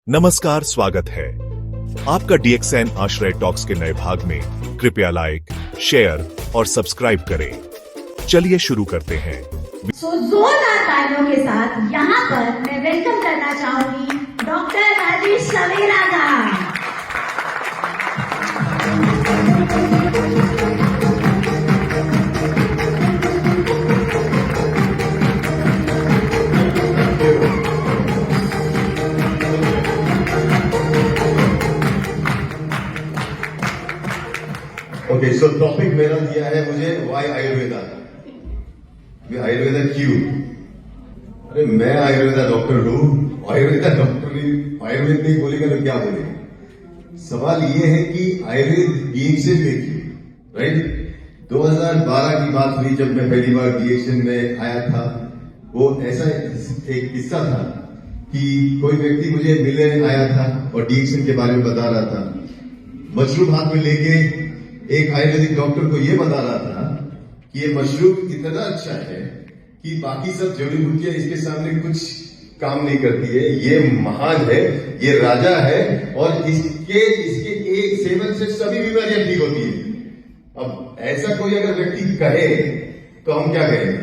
नमस्कार, स्वागत है आपका डीएक्सएन आश्रय टॉक्स के नए भाग में। कृपया लाइक, शेयर और सब्सक्राइब करें। चलिए शुरू करते हैं। जोरदार तालियों के साथ यहाँ पर मैं वेलकम करना चाहूंगी डॉक्टर राजेश सवेरा का। ओके, सो टॉपिक मेरा दिया है मुझे वाई आयुर्वेदा। आयुर्वेदा क्यों? अरे मैं आयुर्वेदा डॉक्टर हूं, आयुर्वेदा डॉक्टर नहीं, आयुर्वेद नहीं बोलेगा तो क्या बोलेगा। सवाल ये है कि आयुर्वेद डीएक्शन में क्यों, राइट? 2012 की बात हुई जब मैं पहली बार डीएक्शन में आया था। वो ऐसा एक किस्सा था कि कोई व्यक्ति मुझे मिलने आया था और डीएक्शन के बारे में बता रहा था। मशरूम हाथ में लेके एक आयुर्वेदिक डॉक्टर को यह बता रहा था कि ये मशरूम इतना अच्छा है कि बाकी सब जड़ी बूटियां इसके सामने कुछ काम नहीं करती है। ये महान है, ये राजा है और इसके एक सेवन से सभी बीमारियां ठीक होती है। अब ऐसा कोई अगर व्यक्ति कहे तो हम क्या कहेंगे?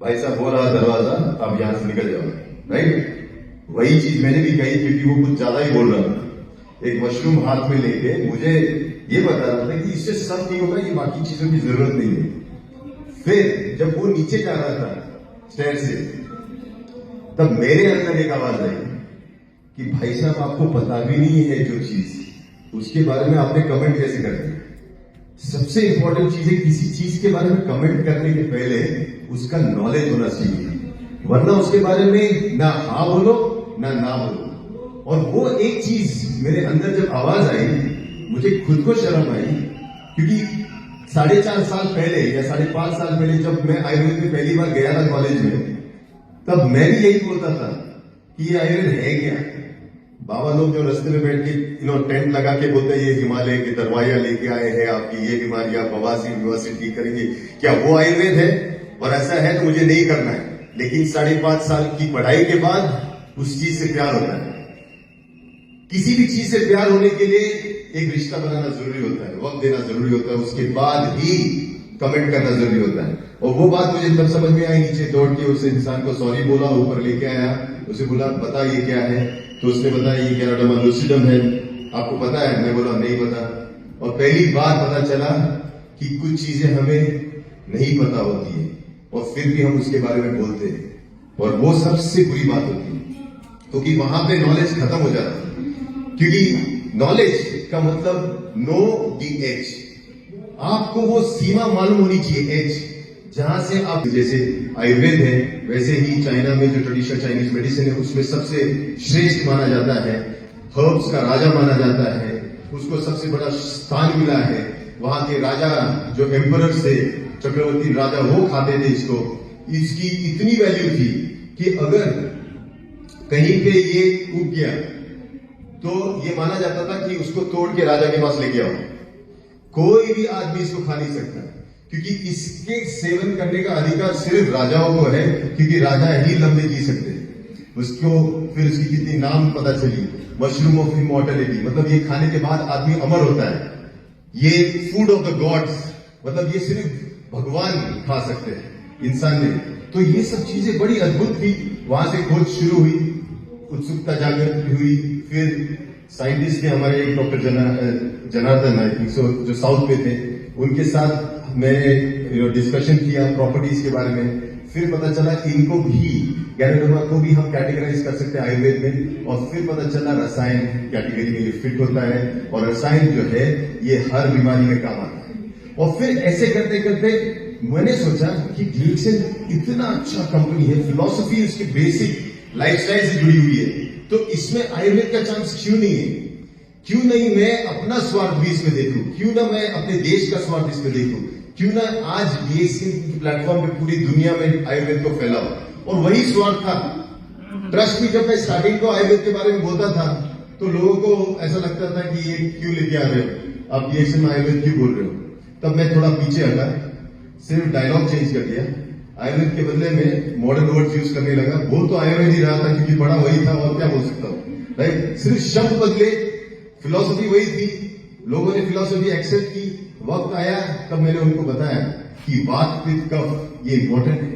भाई साहब हो रहा दरवाजा, अब यहां से निकल जाओ, राइट? वही चीज मैंने भी कही क्योंकि वो कुछ ज्यादा ही बोल रहा था। एक मशरूम हाथ में लेके मुझे ये बता रहा था कि इससे सब ठीक होगा, ये बाकी चीजों की जरूरत नहीं है। फिर जब वो नीचे जा रहा था स्टेयर से, तब मेरे अंदर एक आवाज आई कि भाई साहब आपको पता भी नहीं है जो चीज, उसके बारे में आपने कमेंट कैसे कर दिया? सबसे इंपॉर्टेंट चीज है किसी चीज के बारे में कमेंट करने के पहले उसका नॉलेज होना चाहिए, वरना उसके बारे में ना हाँ बोलो ना बोलो। और वो एक चीज मेरे अंदर जब आवाज आई, मुझे खुद को शर्म आई, क्योंकि 4.5 साल पहले या 5.5 साल पहले जब मैं आयुर्वेद में पहली बार गया था कॉलेज में, तब मैं भी यही बोलता था कि ये आयुर्वेद है क्या। बाबा लोग जो रास्ते में बैठ के टेंट लगा के बोलते हैं ये हिमालय की दवाइयां लेके आए हैं, आपकी ये बीमारियां बवासीर ठीक करेंगे, क्या वो आयुर्वेद है? और ऐसा है तो मुझे नहीं करना है। लेकिन 5.5 साल की पढ़ाई के बाद उस चीज से प्यार होता है। किसी भी चीज से प्यार होने के लिए एक रिश्ता बनाना जरूरी होता है, वक्त देना जरूरी होता है, उसके बाद ही कमेंट करना जरूरी होता है। और वो बात मुझे तब समझ में आई, नीचे दौड़ के उस इंसान को सॉरी बोला, ऊपर लेके आया, उसे बोला बता ये क्या है, तो उसने बताया ये कैनाडामा लूसिडम है, आपको पता है? मैं बोला नहीं पता। और पहली बार पता चला कि कुछ चीजें हमें नहीं पता होती है और फिर भी हम उसके बारे में बोलते हैं, और वो सबसे बुरी बात होती है, क्योंकि वहां पे नॉलेज खत्म हो जाता है। क्योंकि नॉलेज का मतलब नो दी एज, आपको वो सीमा मालूम होनी चाहिए, एज जहां से आप, जैसे आयुर्वेद है वैसे ही चाइना में जो ट्रेडिशनल चाइनीज मेडिसिन है उसमें सबसे श्रेष्ठ माना जाता है, हर्ब्स का राजा माना जाता है, उसको सबसे बड़ा स्थान मिला है। वहां के राजा जो एम्परर थे, चक्रवर्ती राजा, वो खाते थे इसको। इसकी इतनी वैल्यू थी कि अगर कहीं पे ये उग गया तो ये माना जाता था कि उसको तोड़ के राजा के पास लेके आओ। कोई भी आदमी इसको खा नहीं सकता, क्योंकि इसके सेवन करने का अधिकार सिर्फ राजाओं को है, क्योंकि राजा ही लंबे जी सकते हैं। उसको फिर उसकी कितनी नाम पता चली, मशरूम ऑफ इमॉर्टलिटी, मतलब ये खाने के बाद आदमी अमर होता है। ये फूड ऑफ द गॉड्स, मतलब ये सिर्फ भगवान खा सकते हैं, इंसान नहीं। तो ये सब चीजें बड़ी अद्भुत थी। वहां से खोज शुरू हुई, उत्सुकता जागृत हुई। फिर साइंटिस्ट थे हमारे, एक doctor Janardan I think so, जो साउथ में थे, उनके साथ मैंने डिस्कशन किया प्रॉपर्टीज के बारे में। फिर पता चला इनको भी, कैनाडामा को भी हम कैटेगराइज कर सकते हैं आयुर्वेद में। और फिर पता चला रसायन कैटेगरी में ये फिट होता है, और रसायन जो है ये हर बीमारी में काम आता है। और फिर ऐसे करते करते मैंने सोचा कि डीएक्सएन इतना अच्छा कंपनी है, फिलॉसफी उसकी बेसिक लाइफस्टाइल से जुड़ी हुई है, तो इसमें आयुर्वेद का चांस क्यों नहीं है? क्यों नहीं मैं अपना स्वार्थ भी इसमें देखूं? क्यों ना मैं अपने देश का स्वार्थ इसमें देखूं? क्यों ना आज डीएक्सएन प्लेटफॉर्म पे पूरी दुनिया में आयुर्वेद को फैलाओ? और वही स्वार्थ था। ट्रस्ट भी जब मैं स्टार्टिंग को आयुर्वेद के बारे में बोलता था तो लोगों को ऐसा लगता था कि ये क्यों लेके आ रहे हो, आप डीएक्सएन में आयुर्वेद क्यों बोल रहे हो? तब मैं थोड़ा पीछे हटा, सिर्फ डायलॉग चेंज कर दिया, आयुर्वेद के बदले में मॉडर्न वर्ड्स यूज करने लगा। बोल तो आयुर्वेद ही रहा था क्योंकि पढ़ा वही था, और क्या बोल सकता हूँ। राइट? सिर्फ शब्द बदले, फिलॉसफी वही थी, लोगों ने फिलॉसफी एक्सेप्ट की। वक्त आया तब मैंने उनको बताया कि वात पित्त कफ ये इंपॉर्टेंट है,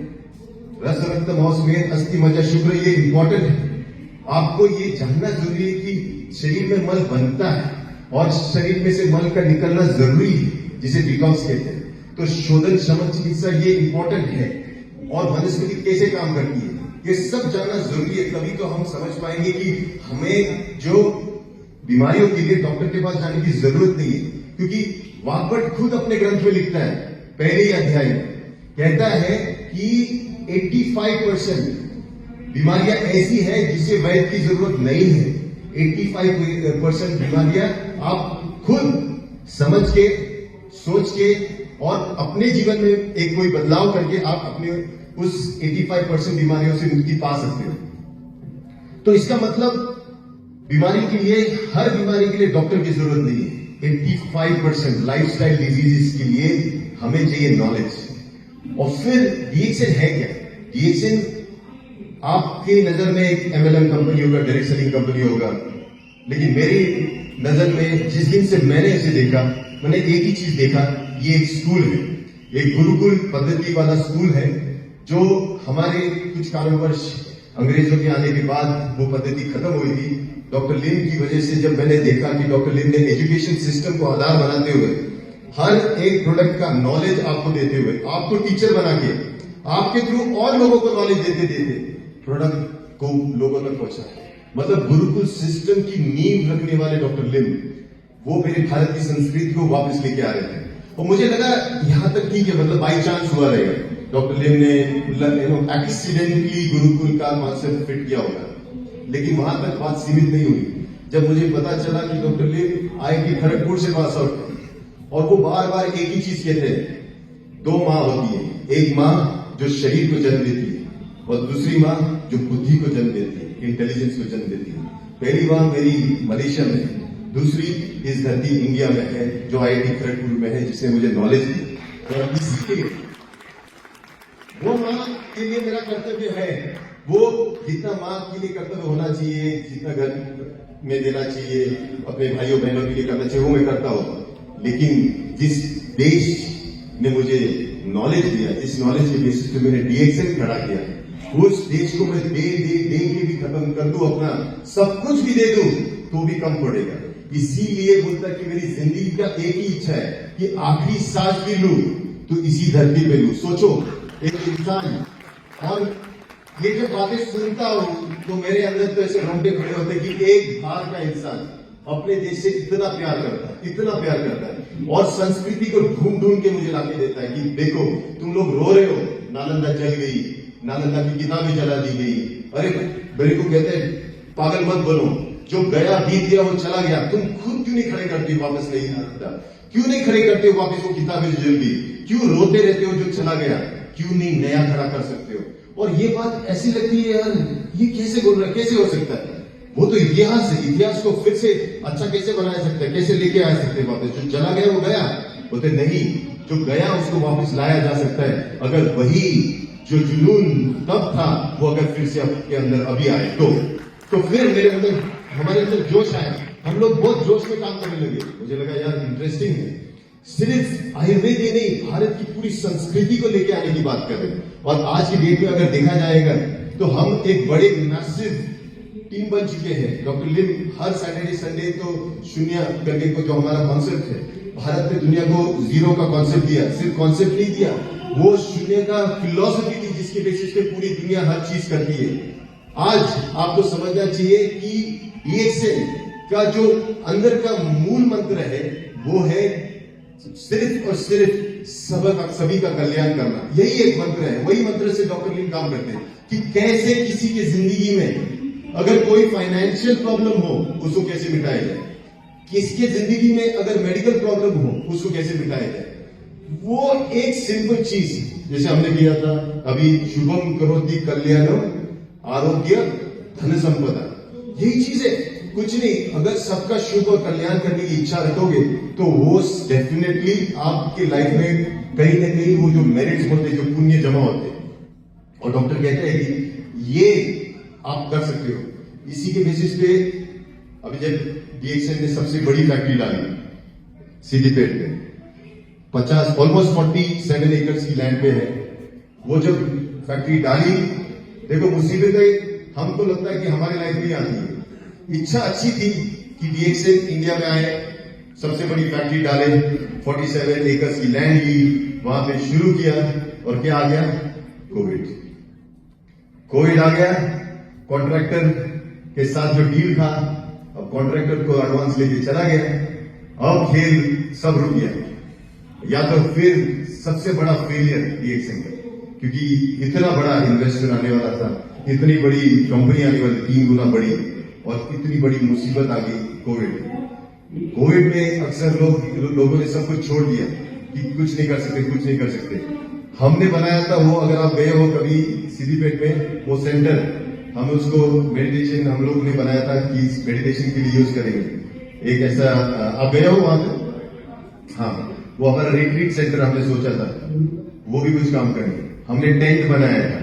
रस रक्त मांस में अस्थि मज्जा शुक्र ये इंपॉर्टेंट है। आपको ये जानना जरूरी है कि शरीर में मल बनता है और शरीर में से मल का निकलना जरूरी है, जिसे डिटॉक्स कहते हैं। तो शोधन शमन चिकित्सा ये इंपॉर्टेंट है। और वनस्पति कैसे काम करती है ये सब जानना जरूरी है, तभी तो हम समझ पाएंगे कि हमें जो बीमारियों के लिए डॉक्टर के पास जाने की जरूरत नहीं है। क्योंकि वाग्भट खुद अपने ग्रंथ में लिखता है, पहले ही अध्याय में कहता है कि 85% बीमारियां ऐसी है जिसे वैद्य की जरूरत नहीं है। 85% बीमारियां आप खुद समझ के, सोच के और अपने जीवन में एक कोई बदलाव करके आप अपने उस 85% बीमारियों से मुक्ति पा सकते हो। तो इसका मतलब बीमारी के लिए, हर बीमारी के लिए डॉक्टर की जरूरत नहीं है। 85% लाइफस्टाइल डिजीजेस के लिए हमें चाहिए नॉलेज। और फिर डीएक्सएन है क्या? डीएक्सएन आपकी नजर में एक एमएलएम कंपनी होगा, डायरेक्ट सेलिंग कंपनी होगा, लेकिन मेरी नजर में जिस दिन से मैंने इसे देखा, मैंने एक ही चीज देखा, ये एक स्कूल है, एक गुरुकुल पद्धति वाला स्कूल है, जो हमारे कुछ कारणवश अंग्रेजों के आने के बाद वो पद्धति खत्म हुई थी। डॉक्टर लिम की वजह से जब मैंने देखा कि डॉक्टर लिम ने एजुकेशन सिस्टम को आधार बनाते हुए, हर एक प्रोडक्ट का नॉलेज आपको देते हुए, आपको टीचर बना के, आपके थ्रू और लोगों को नॉलेज देते देते प्रोडक्ट को लोगों तक पहुंचा। मतलब गुरुकुल सिस्टम की नींव रखने वाले डॉक्टर लिम, वो मेरे भारत की संस्कृति को वापस लेके आ रहे थे। और मुझे लगा यहां तक ठीक है, मतलब बाई चांस हुआ रहेगा, डॉक्टर लिम ने एक्सीडेंटली गुरुकुल का कॉन्सेप्ट फिट किया होगा, लेकिन वहां तक बात सीमित नहीं हुई। जब मुझे पता चला कि डॉक्टर लिम आईआईटी खड़गपुर से पास आउट थे, और वो बार बार एक ही चीज कहते हैं, दो माँ होती है, एक माँ जो शरीर को जन्म देती है और दूसरी माँ जो बुद्धि को जन्म देती है, इंटेलिजेंस को जन्म देती है। पहली माँ मेरी मलेशिया में है, दूसरी इस धरती इंडिया में है, जो आईआईटी खड़गपुर में है, जिसने मुझे नॉलेज दी। और इसीलिए वो माँ के लिए मेरा कर्तव्य है, वो जितना माँ के लिए कर्तव्य होना चाहिए, जितना घर में देना चाहिए, अपने भाइयों बहनों के लिए करना चाहिए, वो मैं करता हूँ। लेकिन जिस देश ने मुझे नॉलेज दिया, जिस नॉलेज के बेसिस पे मैंने डीएक्सएन खड़ा किया, उस देश को मैं दे के भी खत्म कर दूं, अपना सब कुछ भी दे दूं तो भी कम पड़ेगा। इसीलिए बोलता कि मेरी जिंदगी का एक ही इच्छा है कि आखिरी सांस भी लूं तो इसी धरती पे लूं। सोचो, एक इंसान, और ये जब बातें सुनता हूं तो मेरे अंदर तो ऐसे रोंगटे खड़े होते कि एक बाहर का इंसान अपने देश से इतना प्यार करता है, इतना प्यार करता है, और संस्कृति को ढूंढ ढूंढ के मुझे लाके देता है कि देखो तुम लोग रो रहे हो, नालंदा जल गई, नालंदा की किताबें जला दी गई। अरे मेरे को कहते हैं पागल मत बनो, जो गया बीत गया वो चला गया, तुम खुद क्यों नहीं खड़े करते हो वापस? नहीं आता, क्यों नहीं खड़े करते हो वापस वो किताबें जो जल गई? क्यों रोते रहते हो जो चला गया? क्यों नहीं नया खड़ा कर सकते हो? और ये बात ऐसी लगती है यार, ये कैसे बोल रहा है, कैसे हो सकता है? वो तो इतिहास है, इतिहास को फिर से अच्छा कैसे बना सकते हैं, कैसे लेके आ सकते हैं वापस? जो चला गया वो गया, बोलते नहीं, जो गया उसको वापस लाया जा सकता है, अगर वही जो जुनून तब था वो अगर फिर से आपके अंदर अभी आए तो फिर मेरे अंदर, हमारे अंदर जोश आया, हम लोग बहुत जोश में काम करने लगे। मुझे लगा यार इंटरेस्टिंग है, सिर्फ आयुर्वेद ही नहीं, भारत की पूरी संस्कृति को लेके आने की बात कर रहे हैं। और आज की डेट में अगर देखा जाएगा तो हम एक बड़े मैसिव टीम बन चुके हैं। डॉक्टर लिम हर सैटरडे संडे तो शून्य करके को जो हमारा कॉन्सेप्ट है, भारत ने दुनिया को जीरो का कॉन्सेप्ट दिया, सिर्फ कॉन्सेप्ट नहीं दिया, वो शून्य का फिलॉसफी थी जिसके बेसिस पे पूरी दुनिया हर चीज करती है। आज आपको समझना चाहिए कि डीएक्सएन का जो अंदर का मूल मंत्र है वो है सिर्फ और सिर्फ सभी का कल्याण करना। यही एक मंत्र है, वही मंत्र से डॉक्टर लिम काम करते हैं कि कैसे किसी की जिंदगी में अगर कोई फाइनेंशियल प्रॉब्लम हो उसको कैसे मिटाया जाए, किसके जिंदगी में अगर मेडिकल प्रॉब्लम हो उसको कैसे मिटाया जाए। वो एक सिंपल चीज जैसे हमने किया था अभी, शुभम करोति कल्याणम आरोग्य धन संपदा, यही चीज है, कुछ नहीं। अगर सबका शुभ और कल्याण करने की इच्छा रखोगे तो वो डेफिनेटली आपके लाइफ में कहीं ना कहीं वो जो मेरिट्स होते हैं, जो पुण्य जमा होते हैं। और डॉक्टर कहते हैं कि ये आप कर सकते हो। इसी के बेसिस पे अभी जब डीएक्सएन ने सबसे बड़ी फैक्ट्री डाली सिद्दीपेट में, 50 ऑलमोस्ट 47 एकर्स की लैंड पे है, वो जब फैक्ट्री डाली, देखो मुसीबतें हमको लगता है कि हमारे लाइफ में ही आती है। इच्छा अच्छी थी कि डीएक्सएन इंडिया में आए, सबसे बड़ी फैक्ट्री डाले, 47 एकर्स की लैंड ली, वहां पे शुरू किया, और क्या आ गया? कोविड आ गया। कॉन्ट्रैक्टर के साथ जो डील था, अब कॉन्ट्रैक्टर को एडवांस लेके चला गया, अब खेल सब रुक गया। या तो फिर सबसे बड़ा फेलियर डीएक्सएन का, क्योंकि इतना बड़ा इन्वेस्टमेंट आने वाला था, इतनी बड़ी कंपनी आने वाली, 3 गुना बड़ी, और इतनी बड़ी मुसीबत आ गई कोविड में अक्सर लोगों ने सब कुछ छोड़ दिया कि कुछ नहीं कर सकते। हमने बनाया था वो, अगर आप गए हो कभी सिद्दीपेट में, वो सेंटर, हम उसको मेडिटेशन हम लोग ने बनाया था कि मेडिटेशन के लिए यूज करेंगे। एक ऐसा, आप गए हो वहां पे? हाँ, वो हमारा रिट्रीट सेंटर हमने सोचा था, वो भी कुछ काम करेंगे। हमने टेंट बनाया था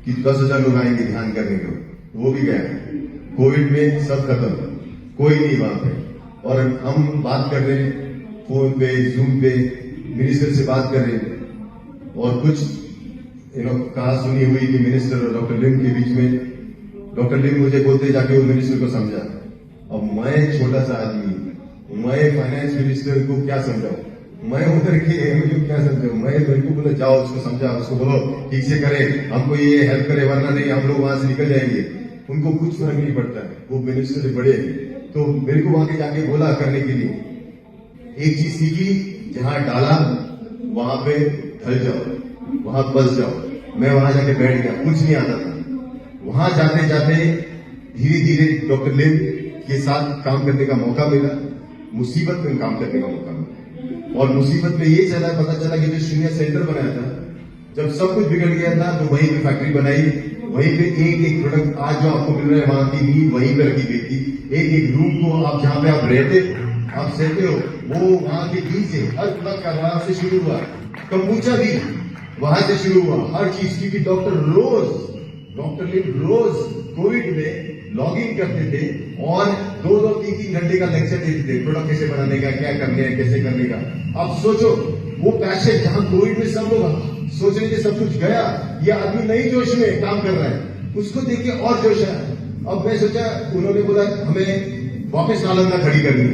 कि 10,000 लोग आएंगे ध्यान करने को, वो भी गया। कोविड में सब खत्म, कोई नहीं वहां पे। और हम बात कर रहे हैं फोन पे, जूम पे, मिनिस्टर से बात कर रहे हैं, और कुछ कहा सुनी हुई कि मिनिस्टर और डॉक्टर लिम के बीच में, डॉक्टर लिम मुझे बोलते जाके वो मिनिस्टर को समझा। अब मैं छोटा सा आदमी, मैं फाइनेंस मिनिस्टर को क्या समझाऊं? मैं उधर के एमएलए क्या समझाऊं? मैं मेरे को बोला जाओ उसको समझा, उसको बोलो ठीक से करे, हमको ये हेल्प करे, वरना नहीं हम लोग वहां से निकल जाएंगे। उनको कुछ फर्क नहीं पड़ता है, वो मिनिस्टर से बड़े। तो मेरे को वहां के जाके बोला करने के लिए, एक चीज सीखी, जहां डाला वहां पे ढल जाओ, वहां बस जाओ। मैं वहां जाके बैठ गया, कुछ नहीं आता था। वहां जाते जाते धीरे धीरे डॉक्टर लिम के साथ काम करने का मौका मिला, मुसीबत में काम करने का मौका मिला। और मुसीबत में ये चला, पता चला कि जो शून्य सेंटर बनाया था, जब सब कुछ बिगड़ गया था, तो वहीं पे फैक्ट्री बनाई, वहीं पे एक प्रोडक्ट आज जो आपको मिल रहा है, वहां की नींव वहीं पे रखी गई थी। एक रूम को आप जहां पे आप रहते, आप सहते हो, वो वहां के बीच से हर प्रोडक्ट का वहां से शुरू हुआ, कंबूचा भी वहां से शुरू हुआ, हर चीज। क्योंकि डॉक्टर लिम रोज कोविड में लॉग इन करते थे और 2-3 घंटे का लेक्चर देते थे, प्रोडक्ट कैसे बनाने का, क्या करने है, कैसे करने का। अब सोचो वो पैशन, जहां कोविड में सब लोग सोच रहे थे सब कुछ गया, ये आदमी नई जोश में काम कर रहा है, उसको देख के और जोश आया। अब मैं सोचा, उन्होंने बोला हमें वापस नालंदा खड़ी करनी।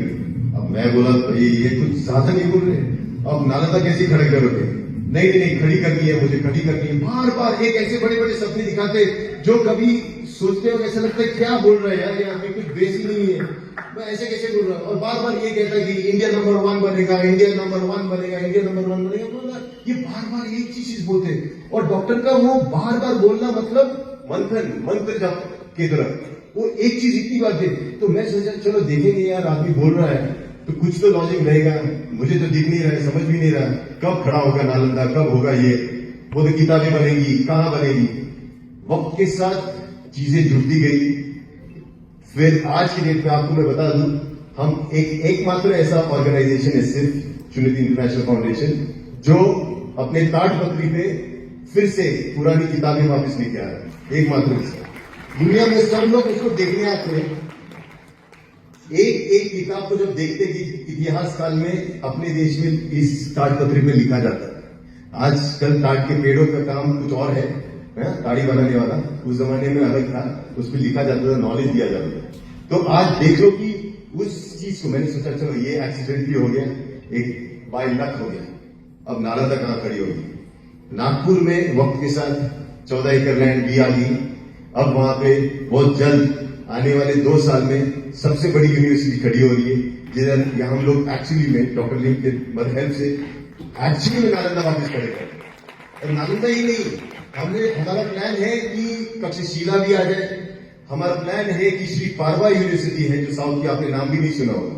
अब मैं बोला भाई ये कुछ ज्यादा नहीं बोल रहे, अब नालंदा कैसे खड़े करोगे? नहीं, खड़ी करनी है, मुझे खड़ी करनी है। बार बार एक ऐसे बड़े बड़े सपने दिखाते, जो कभी सोचते हो ऐसा लगता है क्या बोल रहा है यार, ये आदमी कुछ बेस ही नहीं है, मैं ऐसे कैसे बोल रहा हूँ। और बार बार ये कहता है कि इंडिया नंबर 1 बनेगा, इंडिया नंबर 1 बनेगा, इंडिया नंबर 1 बनेगा। ये बार बार एक चीज बोलते, और डॉक्टर का वो बार बार बोलना मतलब मंत्र जाप की तरह, वो एक चीज इतनी बात है। तो मैं सोचा चलो देखेंगे यार, आदमी बोल रहा है तो कुछ तो लॉजिक रहेगा, मुझे तो दिख नहीं रहा है, समझ भी नहीं रहा कब खड़ा होगा नालंदा, कब होगा ये, वो तो किताबें बनेगी, कहां बनेगी। वक्त के साथ चीजें जुड़ती गई। फिर आज की डेट में आपको मैं बता दूं, हम एकमात्र ऐसा ऑर्गेनाइजेशन है सिर्फ चुनिति इंटरनेशनल फाउंडेशन, जो अपने ताड़पत्री पे फिर से पुरानी किताबें वापस लेके आ रहा है, एकमात्र। दुनिया में सब लोग उसको देखने आते हैं, एक किताब को जब देखते कि इतिहास काल में अपने देश में इस ताड़पत्री में लिखा जाता है। आजकल ताड़ के पेड़ों का काम कुछ और है, ताड़ी बनाने वाला, उस जमाने में अलग था, उस पर लिखा जाता था, नॉलेज दिया जाता था। तो आज देख लो कि उस चीज को मैंने सोचा चलो ये एक्सीडेंटली हो गया, एक बाय लक हो गया। अब नालंदा कहां खड़ी होगी? नागपुर में वक्त के साथ 14 एकड़ लैंड भी आ गई। अब वहां पे बहुत जल्द आने वाले 2 साल में सबसे बड़ी यूनिवर्सिटी खड़ी हो रही है, जिधर हम लोग एक्चुअली में डॉक्टर लिम के हेल्प से एक्चुअली में नालंदा वापस करेंगे। और नालंदा ही नहीं, हमारा प्लान है कि तक्षशिला भी आ जाए। हमारा प्लान है कि श्री पारवा यूनिवर्सिटी है, जो साउथ की आपने नाम भी नहीं सुना होगा,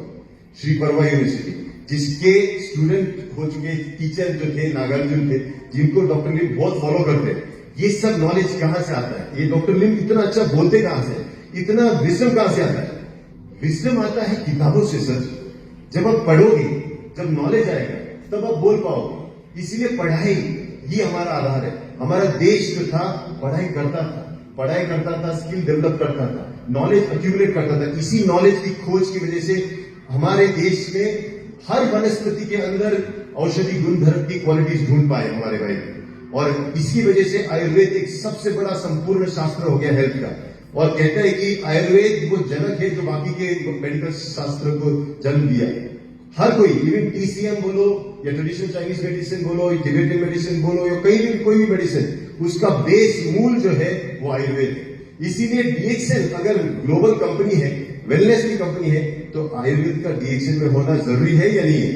श्री पारवा यूनिवर्सिटी, जिसके स्टूडेंट हो चुके टीचर जो थे नागार्जुन थे, जिनको डॉक्टर लिम बहुत फॉलो करते हैं। ये सब नॉलेज कहां से आता है? ये डॉक्टर लिम इतना अच्छा बोलते कहां से, इतना विजडम कहां से आता है? विजडम आता है किताबों से सर। जब आप पढ़ोगे, जब नॉलेज आएगा, तब आप बोल पाओगे। इसीलिए पढ़ाई ही हमारा आधार है। हमारा देश जो था पढ़ाई करता था, स्किल डेवलप करता था। नॉलेज अक्यूमुलेट करता था। इसी नॉलेज की खोज की वजह से हमारे देश में हर वनस्पति के अंदर औषधि गुणधर्म की क्वालिटीज ढूंढ पाए हमारे भाई, और इसकी वजह से आयुर्वेद एक सबसे बड़ा संपूर्ण शास्त्र हो गया हेल्थ का। और कहते हैं कि आयुर्वेद वो जनक है जो बाकी के मेडिकल शास्त्र को जन्म दिया। हर कोई, इवन TCM बोलो या ट्रेडिशनल चाइनीज मेडिसिन बोलो या टिबेटियन मेडिसिन बोलो या कहीं भी कोई भी मेडिसिन, उसका बेस मूल जो है वो आयुर्वेद है। इसीलिए DXN अगर ग्लोबल कंपनी है, वेलनेस की कंपनी है, तो आयुर्वेद का DXN में होना जरूरी है या नहीं है?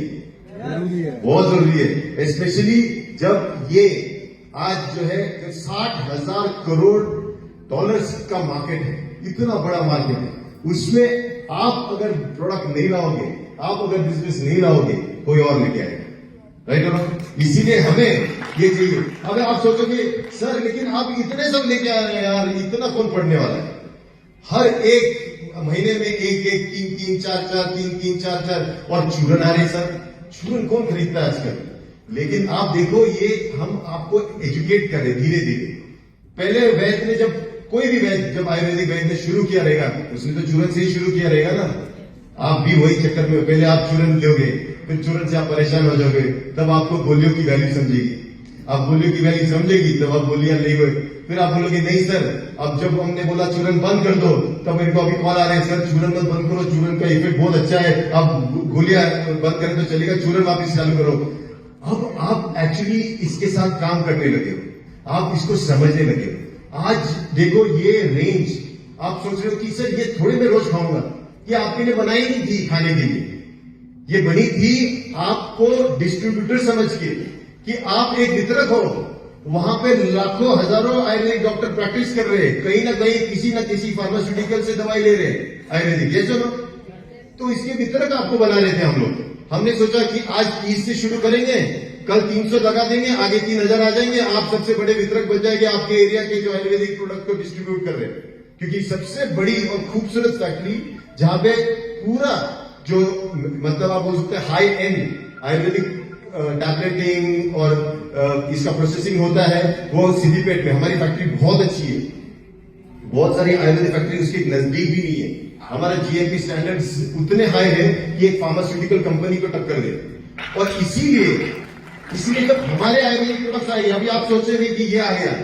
बहुत जरूरी है। स्पेशली जब ये आज जो है 60,000 करोड़ डॉलर्स का मार्केट है, इतना बड़ा मार्केट है, उसमें आप अगर प्रोडक्ट नहीं लाओगे, आप अगर बिजनेस नहीं लाओगे, कोई और लेके आएगा, राइट और नॉट? इसीलिए हमें ये चाहिए। अब आप सोचोगे सर लेकिन आप इतने सब लेके आ रहे हैं यार, इतना कौन पढ़ने वाला है? हर एक महीने में एक एक 3-3, 4-4, 3-3, 4-4 और चूरन आ रहे सर। चूरन कौन खरीदता है आजकल? लेकिन आप देखो ये हम आपको एजुकेट करें धीरे धीरे। पहले वैद्य ने जब कोई भी वैद्य, जब आयुर्वेदिक वैद्य ने शुरू किया रहेगा, उसने तो चूरन से ही शुरू किया रहेगा ना। आप भी वही चक्कर में, पहले आप चूरन लोगे, फिर चूरन से आप परेशान हो जाओगे, तब आपको गोलियों की वैल्यू समझेगी। आप गोलियों की वैल्यू समझेगी तब आप गोलियां ले गए, फिर आप बोलोगे नहीं सर, अब जब हमने बोला चूरन बंद कर दो, तब मेरे को अभी कॉल आ रहे हैं सर चूरन मत बंद करो, चूरन का इफेक्ट बहुत अच्छा है, अब गोलियां बंद करें तो चलेगा, चूरन वापिस चालू करो। अब आप एक्चुअली इसके साथ काम करने लगे हो, आप इसको समझने लगे हो। आज देखो ये रेंज, आप सोच रहे हो कि सर ये थोड़ी मैं रोज खाऊंगा, ये आपके लिए बनाई नहीं थी खाने के लिए, ये बनी थी आपको डिस्ट्रीब्यूटर समझ के कि आप एक वितरक हो। वहां पे लाखों हजारों आयुर्वेदिक डॉक्टर प्रैक्टिस कर रहे हैं, कहीं ना कहीं किसी ना किसी फार्मास्यूटिकल से दवाई ले रहे हैं आयुर्वेदिक, ये चलो। तो इसके वितरक आपको बना रहे थे हम लोग। हमने सोचा कि आज 30 से शुरू करेंगे, कल 300 लगा देंगे, आगे 3000 आ जाएंगे, आप सबसे बड़े वितरक बन जाएंगे आपके एरिया के जो आयुर्वेदिक प्रोडक्ट को डिस्ट्रीब्यूट कर रहे हैं। क्योंकि सबसे बड़ी और खूबसूरत फैक्ट्री जहां पे पूरा जो मतलब आप बोल सकते हैं हाई एंड आयुर्वेदिक टैबलेटिंग और इसका प्रोसेसिंग होता है, वो सिद्दीपेट में हमारी फैक्ट्री बहुत अच्छी है। बहुत सारी आयुर्वेदिक फैक्ट्री उसके नजदीक भी नहीं है। हमारा GMP स्टैंडर्ड्स उतने हाई है कि एक फार्मास्यूटिकल कंपनी को टक्कर दे। और इसीलिए जब हमारे आयुर्वेदिक प्रोडक्ट्स आए, अभी आप सोच रहे हैं कि ये आ गया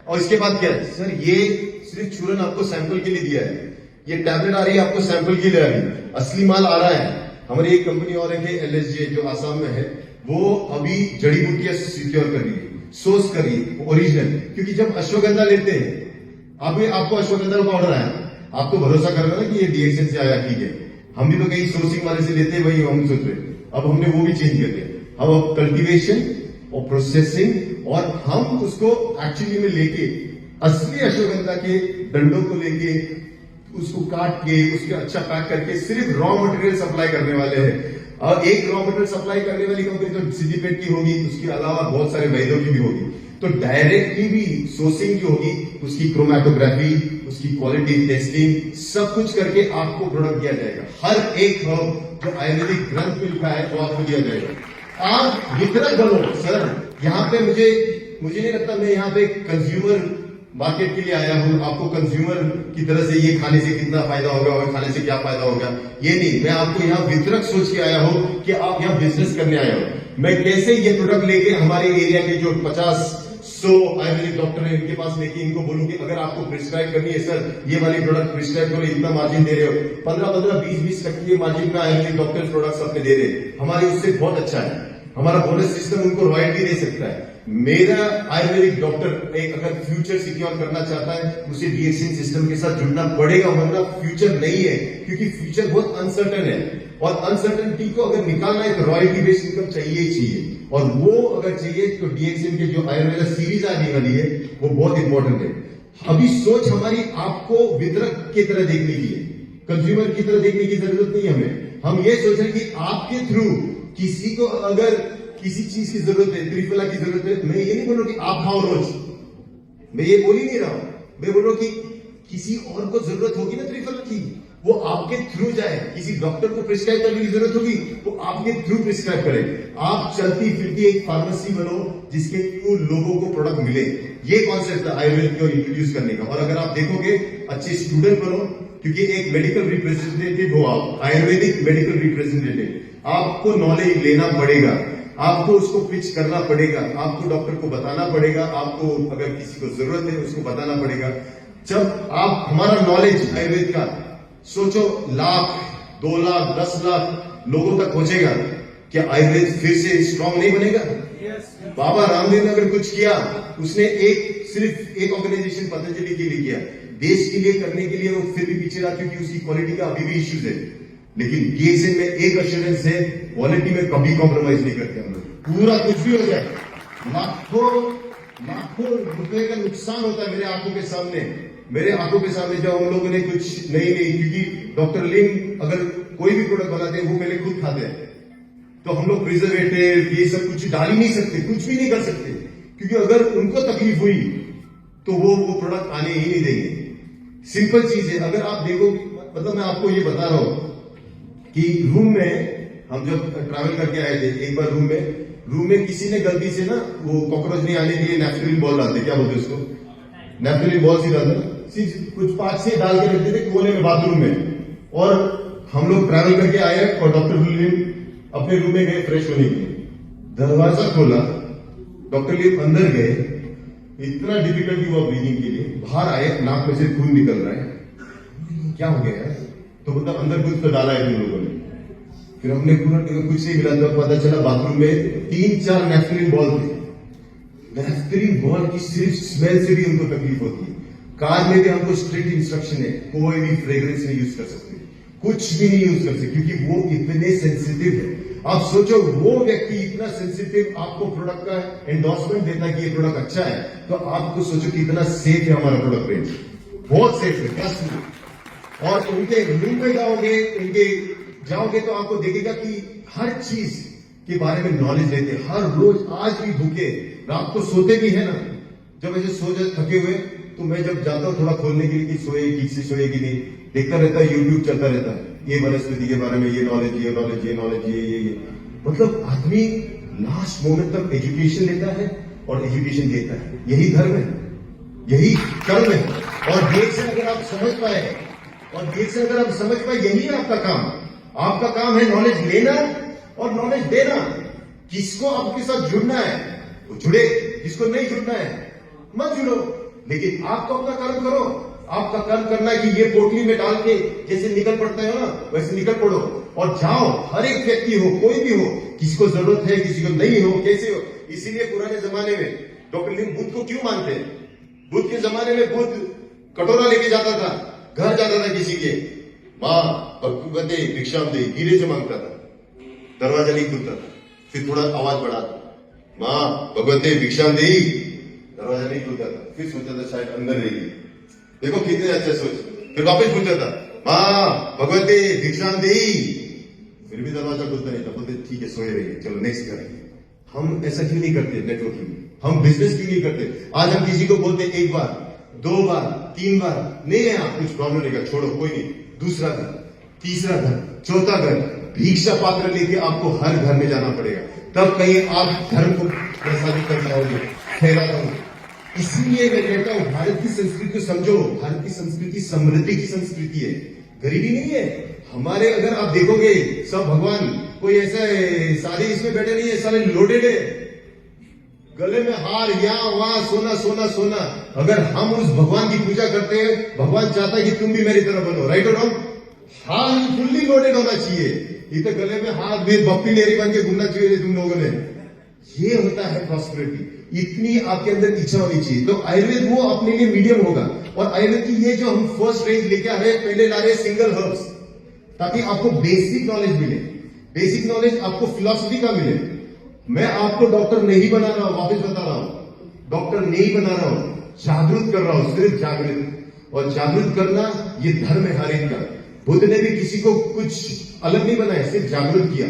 और इसके बाद क्या है सर, ये सिर्फ चूरन आपको सैंपल के लिए दिया है, ये टैबलेट आ रही है आपको सैंपल के लिए आ रही है, असली माल आ रहा है। हमारी एक कंपनी और है LSJ जो आसाम में है, वो अभी जड़ी बूटियां सिक्योर कर रही है, सोर्स कर रही है ओरिजिनल। क्योंकि जब अश्वगंधा लेते हैं, आपको अश्वगंधा का ऑर्डर आया, आप तो भरोसा कर रहे हो ना कि ये DXN से आया, ठीक है। हम भी तो कहीं सोर्सिंग वाले से लेते हैं, वही हम सोच रहे हैं। अब हमने वो भी चेंज कर दिया, अब कल्टीवेशन और प्रोसेसिंग, और हम उसको एक्चुअली में लेके असली अश्वगंधा के डंडों को लेके उसको काट के उसके अच्छा पैक करके सिर्फ रॉ मटेरियल सप्लाई करने वाले हैं। और एक रॉ मटेरियल सप्लाई करने वाली कंपनी तो सिद्दीपेट की होगी, उसके अलावा बहुत सारे वैद्यों की भी होगी। तो डायरेक्टली भी सोर्सिंग जो होगी, उसकी क्रोमैटोग्राफी, उसकी क्वालिटी टेस्टिंग, सब कुछ करके आपको प्रोडक्ट दिया जाएगा। हर एक जो आयुर्वेदिक ग्रंथ में लिखा है वो आपको दिया जाएगा। आप वितरक बनो सर। यहाँ पे मुझे नहीं लगता मैं यहाँ पे कंज्यूमर मार्केट के लिए आया हूं, आपको कंज्यूमर की तरह से ये खाने से कितना फायदा होगा और खाने से क्या फायदा होगा, ये नहीं। मैं आपको यहाँ वितरक सोच के आया हूं कि आप यहाँ बिजनेस करने आए हो। मैं कैसे ये प्रोडक्ट लेके हमारे एरिया के जो 50-100 आयुर्वेदिक डॉक्टर है इनके पास लेके इनको बोलूं कि अगर आपको प्रिस्क्राइब करनी है सर, ये वाली प्रोडक्ट प्रिस्क्राइब करो, इतना मार्जिन दे रहे हो, 15-15, 20-20% के मार्जिन में आयुर्वेदिक डॉक्टर प्रोडक्ट्स अपने दे रहे हैं। हमारे उससे बहुत अच्छा है, हमारा बोनस सिस्टम उनको रॉयल्टी दे सकता है। मेरा आयुर्वेदिक डॉक्टर एक अगर फ्यूचर सिक्योर करना चाहता है, उसे DXN सिस्टम के साथ जुड़ना पड़ेगा, वरना फ्यूचर नहीं है। क्योंकि फ्यूचर बहुत अनसर्टन है, और अनसर्टनिटी को अगर निकालना है तो रॉयल्टी बेस्ड इनकम चाहिए ही चाहिए। और वो अगर चाहिए तो DXN के जो आयुर्वेदा सीरीज आने वाली है वो बहुत इंपॉर्टेंट है। अभी सोच हमारी आपको वितरक की तरह देखने की है, कंज्यूमर की तरह देखने की जरूरत नहीं है हमें। हम ये सोच रहे हैं कि आपके थ्रू किसी को अगर किसी चीज की जरूरत है, त्रिफला की जरूरत है, मैं ये नहीं बोल रहा कि आप खाओ रोज, मैं ये बोल ही नहीं रहा हूं। मैं बोल रहा हूं कि किसी और को जरूरत होगी ना त्रिफला की, वो आपके थ्रू जाए। किसी डॉक्टर को प्रिस्क्राइब करने की जरूरत होगी, वो आपके थ्रू प्रिस्क्राइब करे। आप चलती फिरती एक फार्मेसी बनो जिसके थ्रू लोगों को प्रोडक्ट मिले। ये कॉन्सेप्ट है आयुर्वेद को इंट्रोड्यूस करने का। और अगर आप देखोगे अच्छे स्टूडेंट बनो, क्योंकि एक मेडिकल रिप्रेजेंटेटिव हो आप, आयुर्वेदिक मेडिकल रिप्रेजेंटेटिव, आपको नॉलेज लेना पड़ेगा, आपको उसको पिच करना पड़ेगा, आपको डॉक्टर को बताना पड़ेगा, आपको अगर किसी को जरूरत है उसको बताना पड़ेगा। जब आप हमारा नॉलेज आयुर्वेद का सोचो, लाख 2 लाख 10 लाख लोगों तक पहुंचेगा, क्या आयुर्वेद फिर से स्ट्रांग नहीं बनेगा? बाबा रामदेव ने अगर कुछ किया, उसने सिर्फ एक ऑर्गेनाइजेशन पतंजलि के लिए किया, देश के लिए करने के लिए वो फिर भी पीछे रहा क्योंकि उसकी क्वालिटी का अभी भी इश्यूज है। लेकिन डीएक्सएन में एक अश्योरेंस है, क्वालिटी में कभी कॉम्प्रोमाइज नहीं करते हम लोग। पूरा कुछ भी हो जाए, लाखों रुपए का नुकसान होता है मेरे आंखों के सामने जब हम लोगों ने कुछ नहीं, क्योंकि डॉक्टर लिन अगर कोई भी प्रोडक्ट बनाते हैं वो पहले खुद खाते हैं, तो हम लोग प्रिजर्वेटिव ये सब कुछ डाल ही नहीं सकते, कुछ भी नहीं कर सकते, क्योंकि अगर उनको तकलीफ हुई तो वो प्रोडक्ट आने ही नहीं देंगे। सिंपल चीज है। अगर आप देखो, मतलब मैं आपको ये बता रहा हूं कि रूम में हम जब ट्रैवल करके आए थे, एक बार रूम में किसी ने गलती से ना वो कॉकरोच नहीं आने के लिए नेफ्थलीन बॉल डालते, क्या बोलते उसको, नेफ्थलीन बॉल ही डालते, कुछ 5-6 डाल के रखते थे कोने में बाथरूम में। और हम लोग ट्रैवल करके आए और डॉक्टर लिन अपने रूम में गए फ्रेश होने के लिए, दरवाजा खोला, डॉक्टर लिन अंदर गए, इतना डिफिकल्टी हुआ ब्रीदिंग के लिए, बाहर आए, नाक में से खून निकल रहा है, क्या हो गया है? तो मतलब अंदर कुछ तो डाला है तुम लोगों ने। फिर हमने पूरा कुछ नहीं मिला, तो पता चला बाथरूम में 3-4 नेफ्थलीन बॉल थे। नेफ्थलीन बॉल की सिर्फ स्मेल से भी उनको तकलीफ होती है। कार में भी हमको स्ट्रिक्ट इंस्ट्रक्शन है, कोई भी फ्रेग्रेंस नहीं यूज कर सकते, कुछ भी नहीं यूज कर सकते, क्योंकि वो इतने सेंसिटिव है। आप सोचो, वो व्यक्ति इतना सेंसिटिव आपको प्रोडक्ट का एंडोर्समेंट देता है कि ये प्रोडक्ट अच्छा है, तो आपको सोचो कितना सेफ है हमारा प्रोडक्ट रेंज, बहुत सेफ है, ट्रस्ट मी। और उनके रूम में जाओगे तो आपको देखेगा कि हर चीज के बारे में नॉलेज लेते हैं, हर रोज। आज भी भूखे, रात को सोते भी है ना, जब ऐसे सो जाए थके हुए, तो मैं जब जाता हूँ थोड़ा खोलने के लिए कि सोए ठीक से सोए कि नहीं, देखता रहता है, यूट्यूब चलता रहता है, ये वनस्पति के बारे में ये नॉलेज, ये मतलब आदमी लास्ट मोमेंट तक एजुकेशन लेता है और एजुकेशन देता है। यही धर्म है, यही कर्म है। और देश से अगर आप समझ पाए, यही है आपका काम। आपका काम है नॉलेज लेना और नॉलेज देना। किसको आपके साथ जुड़ना है वो जुड़े, किसको नहीं जुड़ना है मत जुड़ो, लेकिन आप तो अपना कर्म करो। आपका कर्म करना है कि ये पोटली में डाल के जैसे निकल पड़ते हो ना, वैसे निकल पड़ो और जाओ। हर एक व्यक्ति हो, कोई भी हो, किसी को जरूरत है, किसी को नहीं हो, कैसे हो। इसीलिए पुराने जमाने में डॉक्टर लिन बुद्ध को क्यों मानते हैं? बुद्ध के जमाने में बुद्ध कटोरा लेके जाता था, घर जाता था किसी के, माँ भगवते भिक्षाम दे, गिरे से मांगता था, दरवाजा नहीं खुलता था, फिर थोड़ा आवाज बढ़ाता, माँ भगवते भिक्षाम दे, दरवाजा नहीं खुलता था, फिर सोचा था शायद अंदर रहेगी, देखो कितने अच्छे सोच, फिर वापस पूछता था, माँ भगवते भिक्षाम दे, फिर भी दरवाजा खुलता नहीं था, बोलते ठीक है सोए रहिए, चलो नेक्स्ट करेंगे। हम ऐसा क्यों नहीं करते नेटवर्किंग? हम बिजनेस क्यों नहीं करते? आज हम किसी को बोलते 1 बार 2 बार 3 बार, नहीं है आप कुछ प्रॉब्लम नहीं, छोड़ो कोई नहीं, दूसरा घर, तीसरा घर, चौथा घर, भिक्षा पात्र लेके आपको हर घर में जाना पड़ेगा, तब कहीं आप धर्म को प्रसारित कर पाओगे, फैला पाओगे। इसलिए मैं कहता हूं भारत की संस्कृति को समझो। भारत की संस्कृति समृद्धि की संस्कृति है, गरीबी नहीं है हमारे। अगर आप देखोगे सब भगवान, कोई ऐसा सारे इसमें बैठे नहीं है, सारे लोडेड है, गले में हार, यहाँ वहां सोना सोना सोना। अगर हम उस भगवान की पूजा करते हैं, भगवान चाहता है कि तुम भी मेरी तरह बनो, राइट और रॉन्ग? हार फुल्ली लोडेड होना चाहिए, इधर गले में हाथ भी बप्पी लेरी बन के घूमना चाहिए तुम लोगों ने। ये होता है प्रॉस्पेरिटी, इतनी आपके अंदर इच्छा होनी चाहिए। तो आयुर्वेद वो अपने लिए मीडियम होगा। और आयुर्वेद की ये जो हम फर्स्ट रेंज लेके आ रहे हैं, पहले ला रहे हैं सिंगल हर्ब्स, ताकि आपको बेसिक नॉलेज मिले, बेसिक नॉलेज आपको फिलॉसफी का मिले। मैं आपको डॉक्टर नहीं बना रहा हूं, वापस बता रहा हूं, डॉक्टर नहीं बना रहा हूं, जागरूक कर रहा हूं, सिर्फ जागृत। और जागरूक करना ये धर्म है हर एक का। बुद्ध ने भी किसी को कुछ अलग नहीं बनाया, सिर्फ जागरूक किया।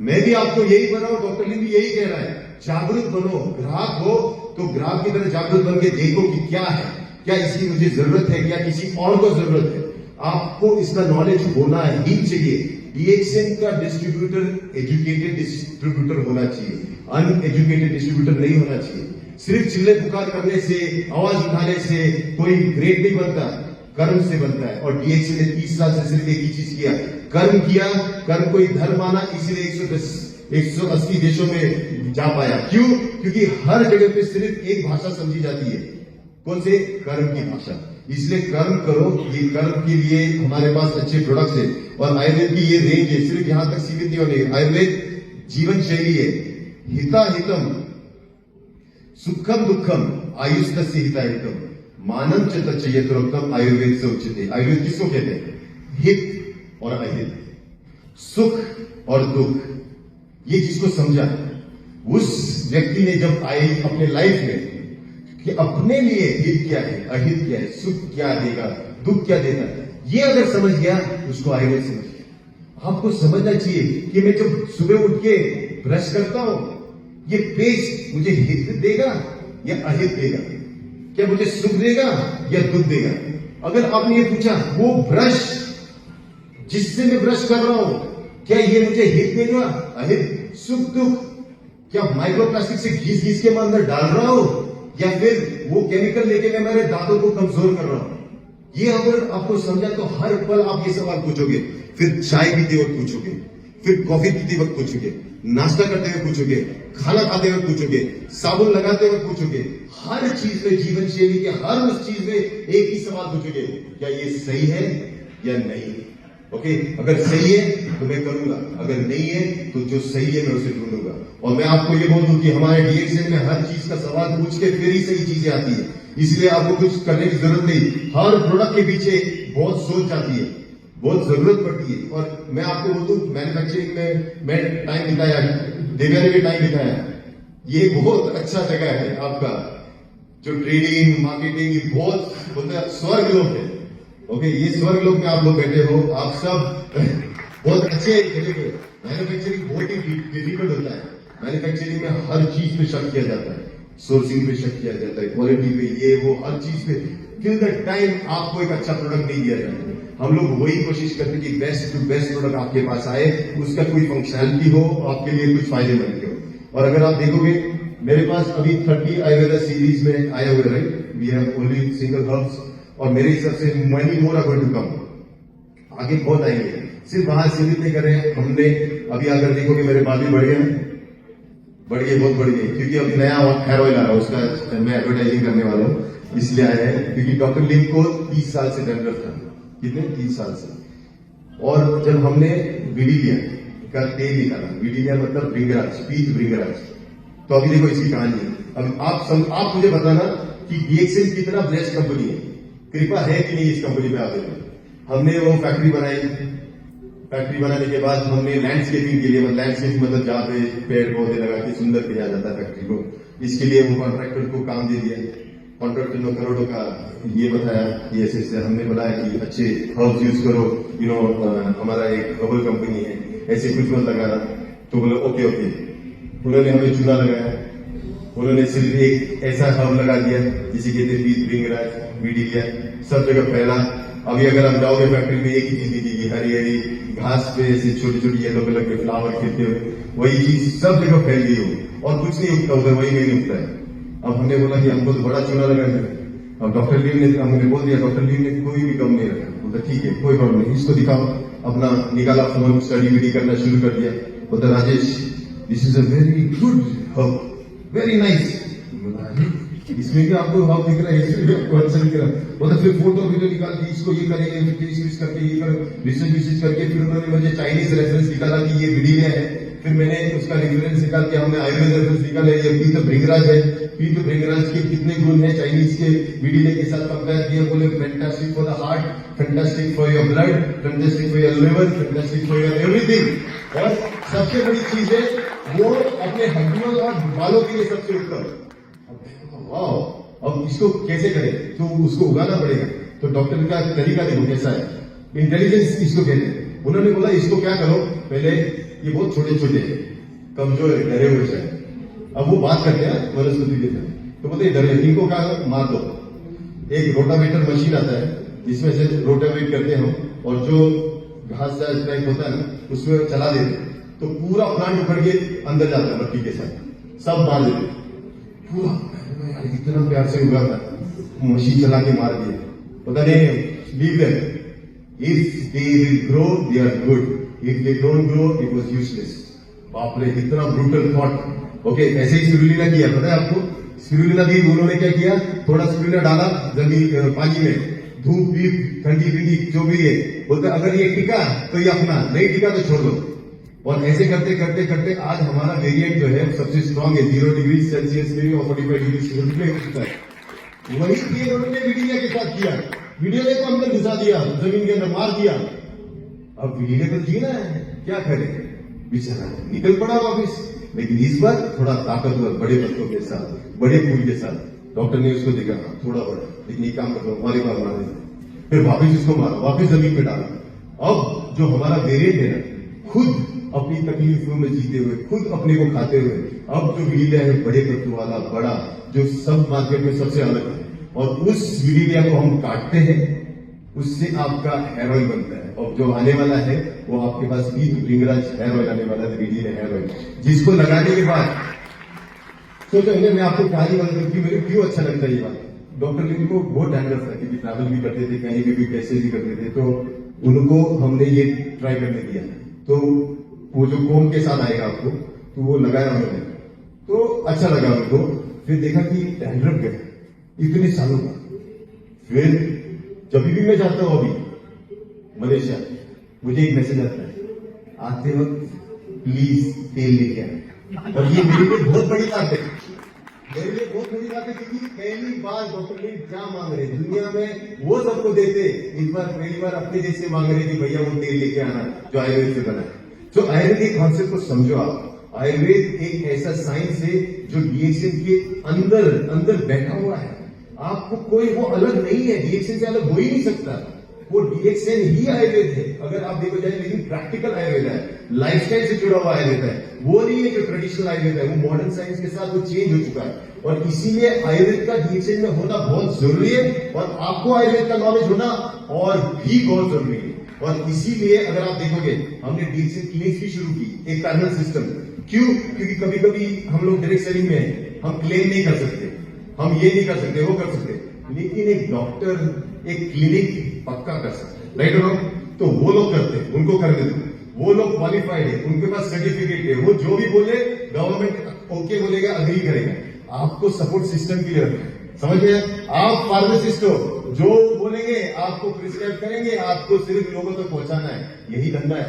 मैं भी आपको यही बना हूं, डॉक्टर लिन भी यही कह रहा है, जागरूक बनो। ग्राहक हो तो ग्राहक की तरह जागरूक बन के देखो कि क्या है, क्या इसकी मुझे जरूरत है, क्या किसी और को जरूरत है। आपको इसका नॉलेज होना ही चाहिए। डीएक्सएन का डिस्ट्रीब्यूटर एजुकेटेड डिस्ट्रीब्यूटर होना चाहिए, अनएजुकेटेड डिस्ट्रीब्यूटर नहीं होना चाहिए। सिर्फ चिल्ले पुकार करने से, आवाज उठाने से कोई ग्रेट नहीं बनता। कर्म से बनता है। और डीएक्स ने 30 साल से सिर्फ एक ही चीज किया, कर्म किया, कर्म को ही धर्म माना, इसलिए 180 देशों में जा पाया। क्यों? क्योंकि हर जगह पे सिर्फ एक भाषा समझी जाती है, कौन से? कर्म की भाषा। इसलिए कर्म करो, ये कर्म के लिए हमारे पास अच्छे प्रोडक्ट्स है। और आयुर्वेद की ये रेंज है, सिर्फ यहां तक सीमित नहीं होने। आयुर्वेद जीवन शैली है, हिता हितम सुखम दुखम आयुस्तस्य हिता हितम मानव च तच्च यत्रोक्तम आयुर्वेद से उच्यते। आयुर्वेद किसको कहते हैं? हित और अहित, सुख और दुख। ये जिसको समझा, उस व्यक्ति ने जब आई अपने लाइफ में कि अपने लिए हित क्या है, अहित क्या है, सुख क्या देगा, दुख क्या देगा, ये अगर समझ गया, उसको आयुर्वेद समझ गया। आपको समझना चाहिए कि मैं जब सुबह उठ के ब्रश करता हूं, ये पेस्ट मुझे हित देगा या अहित देगा, क्या मुझे सुख देगा या दुख देगा। अगर आपने ये पूछा, वो ब्रश जिससे मैं ब्रश कर रहा हूं, क्या ये मुझे हित देगा, अहित, सुख, दुख? क्या माइक्रोप्लास्टिक से घिस घिस के मैं अंदर डाल रहा हूं, या फिर वो केमिकल लेके मैं मेरे दांतों को कमजोर कर रहा हूं? ये अगर आपको समझा तो हर पल आप ये सवाल पूछोगे। फिर चाय पीते वक्त पूछोगे, फिर कॉफी पीते वक्त पूछोगे, नाश्ता करते हुए पूछोगे, खाना खाते हुए पूछोगे, साबुन लगाते हुए पूछोगे, हर चीज में, जीवन शैली के हर उस चीज में एक ही सवाल पूछोगे, क्या ये सही है या नहीं? ओके, अगर सही है तो मैं करूंगा, अगर नहीं है तो जो सही है मैं उसे ढूंढूंगा। और मैं आपको ये बोल दूं कि हमारे डीएक्सएन में हर चीज का सवाल पूछ के फिर ही सही चीजें आती है, इसलिए आपको कुछ करने की जरूरत नहीं। हर प्रोडक्ट के पीछे बहुत सोच आती है, बहुत जरूरत पड़ती है। और मैं आपको बोल दूं, मैन्युफैक्चरिंग में मैं टाइम बिताया, दिव्या ने भी टाइम बिताया, ये बहुत अच्छा जगह है आपका। जो ट्रेडिंग, मार्केटिंग, ये बहुत स्वर्ग लोग है। ओके, ये स्वर्ग लोग में आप लोग बैठे हो, आप सब बहुत अच्छे चले गए। मैन्युफैक्चरिंग बहुत ही डिफिकल्ट होता है। मैन्युफैक्चरिंग में हर चीज पे शक किया जाता है, सोर्सिंग पे शक किया जाता है, क्वालिटी पे, ये वो हर चीज पे। टिल द टाइम आपको एक अच्छा प्रोडक्ट नहीं दिया जाता, हम लोग वही कोशिश करते हैं कि बेस्ट टू बेस्ट प्रोडक्ट आपके पास आए, उसका कोई फंक्शनैलिटी हो, आपके लिए कुछ फायदेमंद हो। और अगर आप देखोगे, मेरे पास अभी 30 आयुर्वेदा सीरीज में आए हुए, right, we have only single herbs, और मेरे हिसाब से many more are going to come, आगे बहुत आएंगे। सिर्फ वहां सीमित नहीं कर रहे हैं हमने। अभी अगर देखोगे मेरे बाल भी बढ़ गए, बहुत बढ़ गए, क्योंकि अभी नया हेयर ऑयल आ रहा है, उसका मैं एडवर्टाइजिंग करने वाला हूँ, इसलिए आया है। क्योंकि डॉक्टर लिम को 30 साल से डैंड्रफ था, कितने? 30 साल से। और जब हमने विडिलिया का तेल निकाला, विडिलिया मतलब भृंगराज, पीत भृंगराज, तो अभी देखो इसकी कहानी है। अब आप मुझे बताना कि डीएक्सएन कितना ब्लेस्ड कंपनी है, कृपा है कि नहीं इस कंपनी पे आते हुए। हमने वो फैक्ट्री बनाई, फैक्ट्री बनाने के बाद हमने लैंडस्केपिंग के लिए, लैंडस्केपिंग मतलब जहाँ पे पेड़ पौधे लगा के सुंदर किया जाता है फैक्ट्री को, इसके लिए वो कॉन्ट्रैक्टर को काम दे दिया। कॉन्ट्रैक्टर ने करोड़ों का ये बताया कि ऐसे ऐसे हमने बताया कि अच्छे हर्ब्स यूज करो, हमारा एक हर्बल कंपनी है, ऐसे कुछ मत लगाना। तो बोले ओके ओके, उन्होंने हमें चूना लगाया, उन्होंने सिर्फ एक ऐसा हर्ब लगा दिया जिसे कहते हैं पीत भृंगराज, विडिलिया, सब जगह फैला। अभी अगर हम जाओगे फैक्ट्री में, एक ही चीज दिखेगी, हरी हरी घास पे ऐसे छोटी छोटी येलो कलर के फ्लावर खिलते हुए, वही चीज सब जगह फैल गई हो और कुछ नहीं उगता उधर, वही नहीं उगता है। अब हमने बोला कि हमको तो बड़ा चूना लगा है। अब डॉक्टर लीम ने हमने बोल दिया, डॉक्टर लीम ने कोई भी कम नहीं रखा, बोलता ठीक है कोई प्रॉब्लम नहीं, इसको दिखाओ। अपना निकाला फोन, स्टडी विडी करना शुरू कर दिया। बोलता Rajesh this is a very good herb, very nice. इसमें भी आपको हर्ब दिख रहा है, इसमें भी आपको अच्छा दिख रहा है। बोलता फिर फोटो वीडियो निकाल के इसको ये करेंगे, फिर करके ये करो, रिसर्च करके फिर उन्होंने मुझे चाइनीज रेफरेंस निकाला कि ये विडिलिया है। फिर मैंने उसका रेफरेंस निकाल के हमने आयुर्वेद रेफरेंस निकाला, ये पीत भृंगराज है, पीत भृंगराज के कितने गुण है चाइनीज के विडिलिया के साथ कंपेयर किया। बोले fantastic for the heart, fantastic for your blood, fantastic for your liver, fantastic for your everything. और सबसे बड़ी चीज है वो अपने हड्डियों और बालों के लिए सबसे उत्तम। अब इसको कैसे करें, तो उसको उगाना पड़ेगा। तो डॉक्टर का तरीका देखो कैसा है, इंटेलिजेंस इसको कहते हैं। उन्होंने बोला इसको क्या करो, पहले ये बहुत छोटे छोटे कमजोर है, डरे हुए शायद, अब वो बात करते हैं वनस्पति के साथ, तो बोलते डरे, इनको क्या मार दो। एक रोटावेटर मशीन आता है जिसमें से रोटावेट करते हैं हम, और जो घास टाइप होता है ना उसमें चला देते हैं, तो पूरा प्लांट उखड़ के अंदर जाता है मट्टी के साथ, सब मार देते पूरा। इतना प्यार से उगा था, मशीन चला के मार दिया। पता नहीं leave them. If they will grow, they are good. If they don't grow, it was useless. बाप रे, कितना ब्रूटल थॉट. ओके, ऐसे ही स्पिरुलिना किया, पता है आपको? स्पिरुलिना भी उन्होंने क्या किया? थोड़ा स्पिरुलिना डाला जमीन पानी में, धूप भी ठंडी ठंडी जो भी है, बोलते अगर ये टिका तो ये अपना, नहीं टिका तो छोड़ दो. और ऐसे करते करते करते आज हमारा वेरिएंट जो है सबसे स्ट्रांग है. 0 डिग्री सेल्सियस में और 45 डिग्री सेल्सियस में होता है. वही किए उन्होंने विडिलिया के साथ किया. विडिलिया को अंदर घुसा दिया, जमीन के अंदर मार दिया. अब विडिलिया तो जीना है, क्या करे बेचारा, निकल पड़ा वापिस. लेकिन इस बार थोड़ा ताकतवर बड़े पत्तों के साथ, बड़े फूल के साथ. डॉक्टर ने उसको देखा थोड़ा बड़ा, लेकिन ये काम करो हमारे पास मार देना. फिर वापिस उसको मारा, वापिस जमीन पे डाला. अब जो हमारा वेरिएंट है ना, खुद अपनी तकलीफों में जीते हुए, खुद अपने को खाते हुए, अब जो विडिलिया है बड़े पत्तों वाला, बड़ा, जो सब मार्केट में सबसे अलग है, और उस विडिलिया को हम काटते हैं, उससे आपका हेयर ऑयल बनता है. और जो आने वाला है वो आपके पास भी भृंगराज हेयर ऑयल आने वाला है, विडिलिया हेयर ऑयल, जिसको लगाने के बाद सोचेंगे मैं आपको कहानी बताऊं कि मुझे क्यों अच्छा लगता है ये बात. डॉक्टर लिन को बहुत डैंडरस था, क्योंकि ट्रैवल भी करते थे, कहीं भी कैसे भी करते थे, तो उनको हमने ये ट्राई करने दिया. तो वो जो कोम के साथ आएगा आपको, तो वो लगाया उन्होंने, तो अच्छा लगा उनको. फिर देखा कि डैंड्रफ गया इतने सालों का. फिर जब भी मैं जाता हूं अभी मलेशिया, मुझे एक मैसेज आता है, आते वक्त प्लीज तेल लेके आए. और ये मेरे लिए बहुत बड़ी बात है, मेरे लिए बहुत बड़ी बात है, क्योंकि पहली बार डॉक्टर ने क्या मांग रहे, दुनिया में वो सबको देते, इस बार पहली बार अपने जैसे मांग रहे कि भैया वो तेल लेके आना जो आयुर्वेद से बना है. तो आयुर्वेद के कॉन्सेप्ट को समझो आप. आयुर्वेद एक ऐसा साइंस है जो डीएक्सएन के अंदर अंदर बैठा हुआ है. आपको कोई वो अलग नहीं है, डीएक्सएन से अलग हो ही नहीं सकता. वो डीएक्सएन ही आयुर्वेद है अगर आप देखो जाए, लेकिन प्रैक्टिकल आयुर्वेद है, लाइफस्टाइल से जुड़ा हुआ आयुर्वेद है. वो नहीं है जो ट्रेडिशनल आयुर्वेद है, वो मॉडर्न साइंस के साथ वो चेंज हो चुका है. और इसीलिए आयुर्वेद का डीएक्सएन में होना बहुत जरूरी है, और आपको आयुर्वेद का नॉलेज होना और भी बहुत जरूरी है. और इसीलिए अगर आप देखोगे, हमने डीएक्सएन क्लिनिक्स भी शुरू की, एक पैनल सिस्टम. क्यों? क्योंकि कभी कभी हम लोग डायरेक्ट सेलिंग में हैं, हम क्लेम नहीं कर सकते, हम ये नहीं कर सकते, वो कर सकते, लेकिन एक डॉक्टर एक क्लिनिक पक्का कर सकते हैं, राइट और रॉन्ग? तो वो लोग करते हैं, उनको करने दो. वो लोग क्वालिफाइड है, उनके पास सर्टिफिकेट है, वो जो भी बोले गवर्नमेंट ओके बोलेगा, अग्री करेगा. आपको सपोर्ट सिस्टम की जरूरत है, समझ गए? आप फार्मासिस्ट हो, जो बोलेंगे आपको प्रिस्क्राइब करेंगे, आपको सिर्फ लोगों तक पहुंचाना है. यही धंधा है.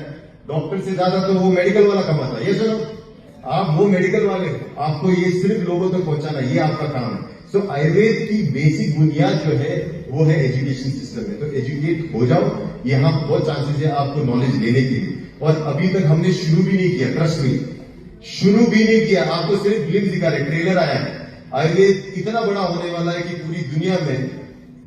डॉक्टर से ज्यादा तो वो मेडिकल वाला कमाता है. ये सुनो, आप वो मेडिकल वाले, आपको ये सिर्फ लोगों तक पहुंचाना, ये आपका काम है. सो आयुर्वेद की बेसिक बुनियाद जो है वो है एजुकेशन सिस्टम में. तो एजुकेट हो जाओ, यहाँ बहुत चांसेस है आपको नॉलेज लेने के लिए. और अभी तक हमने शुरू भी नहीं किया, ट्रस्ट में शुरू भी नहीं किया. आपको सिर्फ ग्लिम्स दिखा रहे, ट्रेलर आया है. आयुर्वेद इतना बड़ा होने वाला है कि पूरी दुनिया में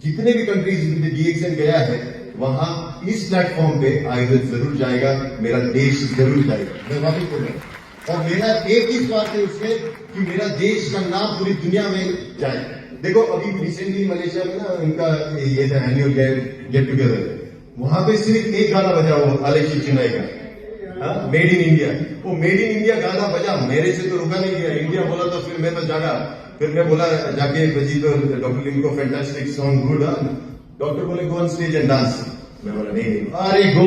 जितने भी कंट्रीज में डीएक्सएन गया है, वहां इस प्लेटफॉर्म पे आयुर्वेद जरूर जाएगा, मेरा देश जरूर जाएगा. मैं वापिस बोल रहा हूं, और मेरा एक ही स्वार्थ है उसमें कि मेरा देश का नाम पूरी दुनिया में जाए. देखो अभी रिसेंटली मलेशिया में ना इनका ये था एनुअल गेट टुगेदर, वहां पे सिर्फ एक गाना बजा वो आलेखी चुनाई का, मेड इन इंडिया. वो मेड इन इंडिया गाना बजा, मेरे से तो रुका नहीं गया. इंडिया बोला तो फिर मैं तो जागा. फिर मैं बोला जाके बजी तो डॉक्टर लिन को फैंटास्टिक सॉन्ग गुड. डॉक्टर बोले go on stage and dance. मैं बोला नहीं, अरे go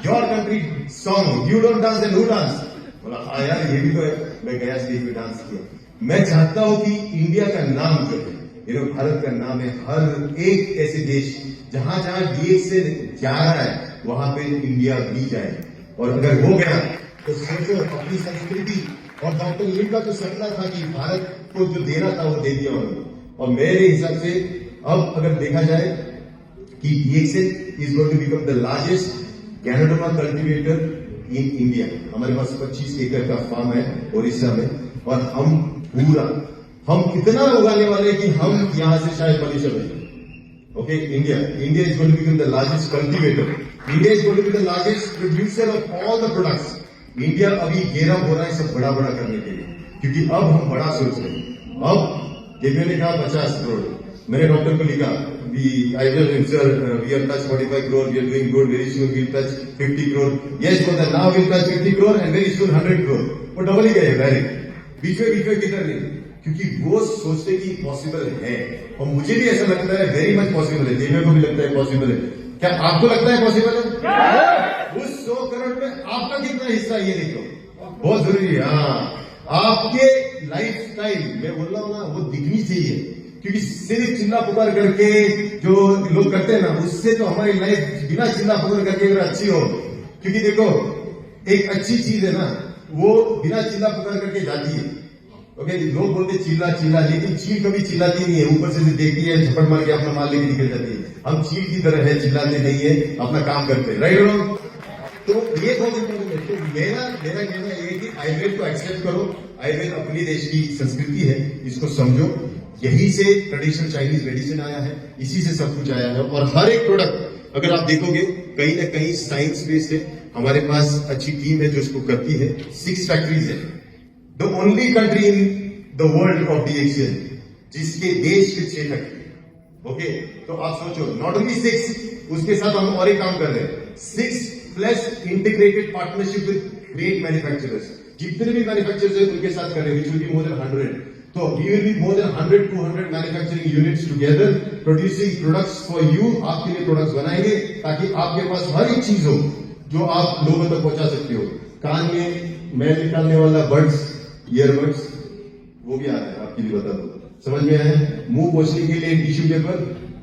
your country song, you don't dance and who dance. बोला हाँ यार ये भी तो है. मैं गया स्टेज पे डांस किया. मैं चाहता हूं कि इंडिया का नाम जो है, भारत का नाम है, हर एक ऐसे देश जहां जहां डीएक्सएन जा रहा है वहां पे इंडिया भी जाए. और अगर हो गया तो सोचो अपनी संस्कृति. और डॉक्टर लिन का तो सपना था कि भारत को जो देना था वो दे दिया उन्होंने. और मेरे हिसाब से अब अगर देखा जाए कि DXN is going to become the largest ganoderma cultivator in India. हमारे पास 25 एकड़ का फार्म है ओडिशा में, और हम इतना उगाने वाले कि हम यहां से शायद मलेशिया में. Okay, India is going to become the largest cultivator. India is going to be the largest producer of all the products. India अभी गेयरअप हो रहा है सब बड़ा बड़ा करने के लिए, क्योंकि अब हम बड़ा सोच रहे हैं. अब जेबीओ ने कहा 50 करोड़, मैंने डॉक्टर को लिखा we have touched 45 crore, we are doing good, very soon we'll touch 50 crore. Yes, but now we'll touch 50 crore and very soon 100 crore. वो डबल ही गए डायरेक्ट, बीच में किधर नहीं. क्योंकि वो सोचते कि पॉसिबल है, और मुझे भी ऐसा लगता है वेरी मच पॉसिबल है, देवे को भी लगता है पॉसिबल है। क्या आपको लगता है पॉसिबल है? उस 100 करोड़ में आपका कितना हिस्सा ये देखो, बहुत जरूरी है। हाँ, आपके लाइफस्टाइल मैं बोल रहा हूं ना, वो दिखनी चाहिए, क्योंकि सिर्फ चिल्ला पुकार करके जो लोग करते हैं ना, उससे तो हमारी लाइफ बिना चिल्ला पुकार करके अगर अच्छी हो, क्योंकि देखो एक अच्छी चीज है ना, वो बिना चिल्ला पुकार करके जाती है। ओके, लोग बोलते चिल्ला चिल्ला, लेकिन चील कभी चिल्लाती नहीं है, ऊपर से देखती है, झपट मार के अपना माल लेके निकल जाती है। हम चील की तरह है, चिल्लाते नहीं है, अपना काम करते हैं, राइट? तो ये बहुत इंपॉर्टेंट है। तो मेरा कहना ये है कि आयुर्वेद को एक्सेप्ट करो, आयुर्वेद अपनी देश की संस्कृति है, इसको समझो। यही से ट्रेडिशनल चाइनीज मेडिसिन आया है, इसी से सब कुछ आया है, और हर एक प्रोडक्ट अगर आप देखोगे कहीं ना कहीं साइंस बेस्ड है। हमारे पास अच्छी टीम है जो इसको करती है, 6 फैक्ट्रीज है, the only country in the world of DXN जिसके देश के 6 फैक्ट्री। ओके, तो आप सोचो, नॉट ओनली 6, उसके साथ हम और एक काम कर रहे हैं, 6 plus integrated partnership with great manufacturers. जितने भी मैन्युफैक्चरर्स है उनके साथ कर रहे हैं, which will be more than 100। तो we will be more than 100-200 manufacturing units together producing products for you. आपके लिए प्रोडक्ट्स बनाएंगे ताकि आपके पास हर एक चीज हो जो आप लोगों तक पहुंचा सकते हो। कान में मैल निकालने वाला बड्स, ईयरबड्स, वो भी आ रहा है, आपके लिए बता दो, समझ में आया? मुंह पोछने के लिए टिश्यू पेपर,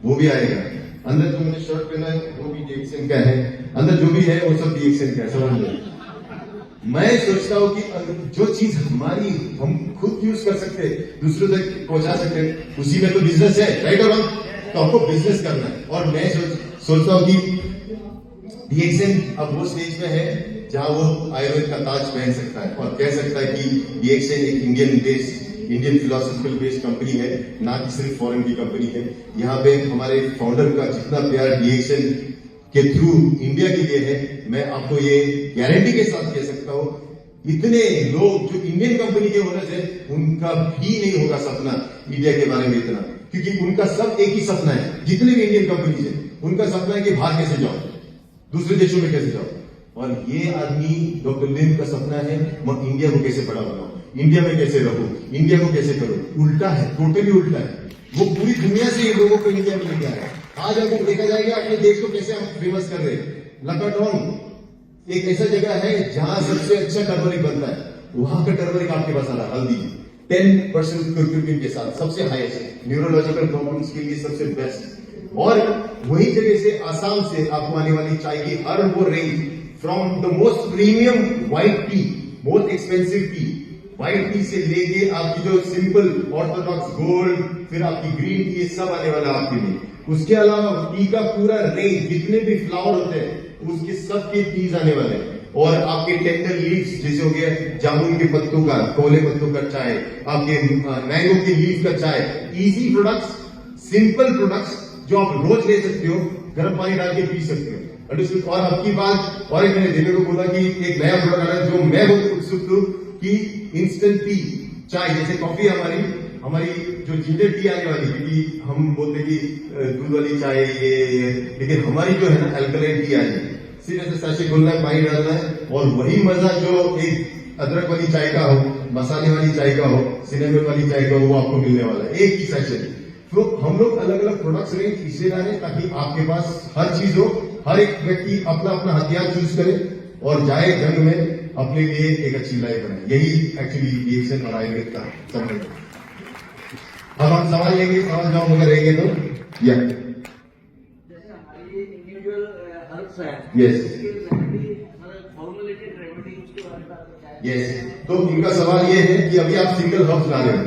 वो भी आएगा। अंदर जो मैंने शर्ट पहना है वो भी डीएक्सएन का है, अंदर जो भी है वो सब डीएक्सएन का है, समझ लो। मैं सोचता हूं कि जो चीज हमारी हम खुद यूज कर सकते हैं, दूसरों तक पहुंचा सकते हैं, उसी में तो बिजनेस है, राइट और रॉन्ग? तो हमको बिजनेस करना है। और मैं सोचता हूं कि डीएक्सएन अब वो स्टेज में है जहां वो आयुर्वेद का ताज पहन सकता है और कह सकता है कि डीएक्सएन एक इंडियन फिलोसॉफिकल बेस्ड कंपनी है, ना कि सिर्फ फॉरेन की कंपनी है। यहाँ पे हमारे फाउंडर का जितना प्यार डीएक्सएन के थ्रू इंडिया के लिए है, मैं आपको ये गारंटी के साथ कह सकता हूँ, इतने लोग जो इंडियन कंपनी के ओनर्स हैं, उनका भी नहीं होगा सपना इंडिया के बारे में इतना, क्योंकि उनका सब एक ही सपना है। जितने भी इंडियन कंपनीज है, उनका सपना है कि बाहर कैसे जाओ, दूसरे देशों में कैसे जाओ। और ये आदमी डॉक्टर लिन का सपना है, मैं इंडिया को कैसे बड़ा बनाऊं, इंडिया में कैसे रहूं, इंडिया को कैसे करूं। उल्टा है, टोटली उल्टा है। वो पूरी दुनिया से लोगों को इंडिया में लेके आ रहा है। आज अगर देखा जाएगा अपने देश को कैसे हम फेमस कर रहे हैं। लकाटोंग एक ऐसा जगह है जहां सबसे अच्छा टर्मरिक बनता है, वहां का टर्मरिक आपके पास आ रहा है, हल्दी 10% क्यूर्क्यूमिन के साथ, सबसे हाईएस्ट, न्यूरोलॉजिकल प्रॉब्लम्स के लिए सबसे बेस्ट। और वही जगह से आसाम से आपको आने वाली चाय की हर वो range, from the most premium white T, most expensive T, white T से लेके आपकी जो सिंपल ऑर्थोडॉक्स गोल्ड, फिर आपकी ग्रीन टी, ये सब आने वाला है आपके लिए। उसके अलावा टी का पूरा रेंज, जितने भी फ्लावर होते हैं उसके सबके टीज आने वाले हैं। और आपके टेंडर लीव्स जैसे हो गया जामुन के पत्तों का, कोले पत्तों का चाय, आपके मैंगो के लीव का चाय, इजी प्रोडक्ट्स, सिंपल प्रोडक्ट्स जो आप रोज ले सकते हो, गर्म पानी डाल के पी सकते हो। और आपकी बात, और एक मैंने देवे को बोला कि एक नया प्रोडक्ट आ रहा है जो मैं बहुत उत्सुक हूं कि इंस्टेंट टी चाय, जैसे कॉफी हमारी जो जिंजर टी आने वाली, क्योंकि हम बोलते कि दूध वाली चाय ये, लेकिन हमारी जो है ना अल्कलाइन टी आएगी, सिर्फ ऐसे सैशे खोलना है, पानी डालना है, और वही मजा जो एक अदरक वाली चाय का हो, मसाले वाली चाय का हो, सिनेमन वाली चाय का हो, वो आपको मिलने वाला है एक ही सैशे। तो हम लोग अलग अलग प्रोडक्ट्स रेंज इसलिए ला रहे हैं ताकि आपके पास हर चीज हो, हर एक व्यक्ति अपना अपना हथियार चूज करे और जाए जंग में, अपने लिए एक अच्छी लाइफ बनाए। यही एक्चुअली डीएक्सएन और आयुर्वेद का संबंध है। अब हम सवाल लेंगे, सवाल जवाब वगैरह रहेंगे तो या जैसे हमारी इंडिविजुअल हर्ब्स है, यस फॉर्मुलेटेड रेमेडी उसके बारे में आपको क्या है? यस, तो इनका सवाल ये है कि अभी आप सिंगल हर्ब्स ला रहे हो,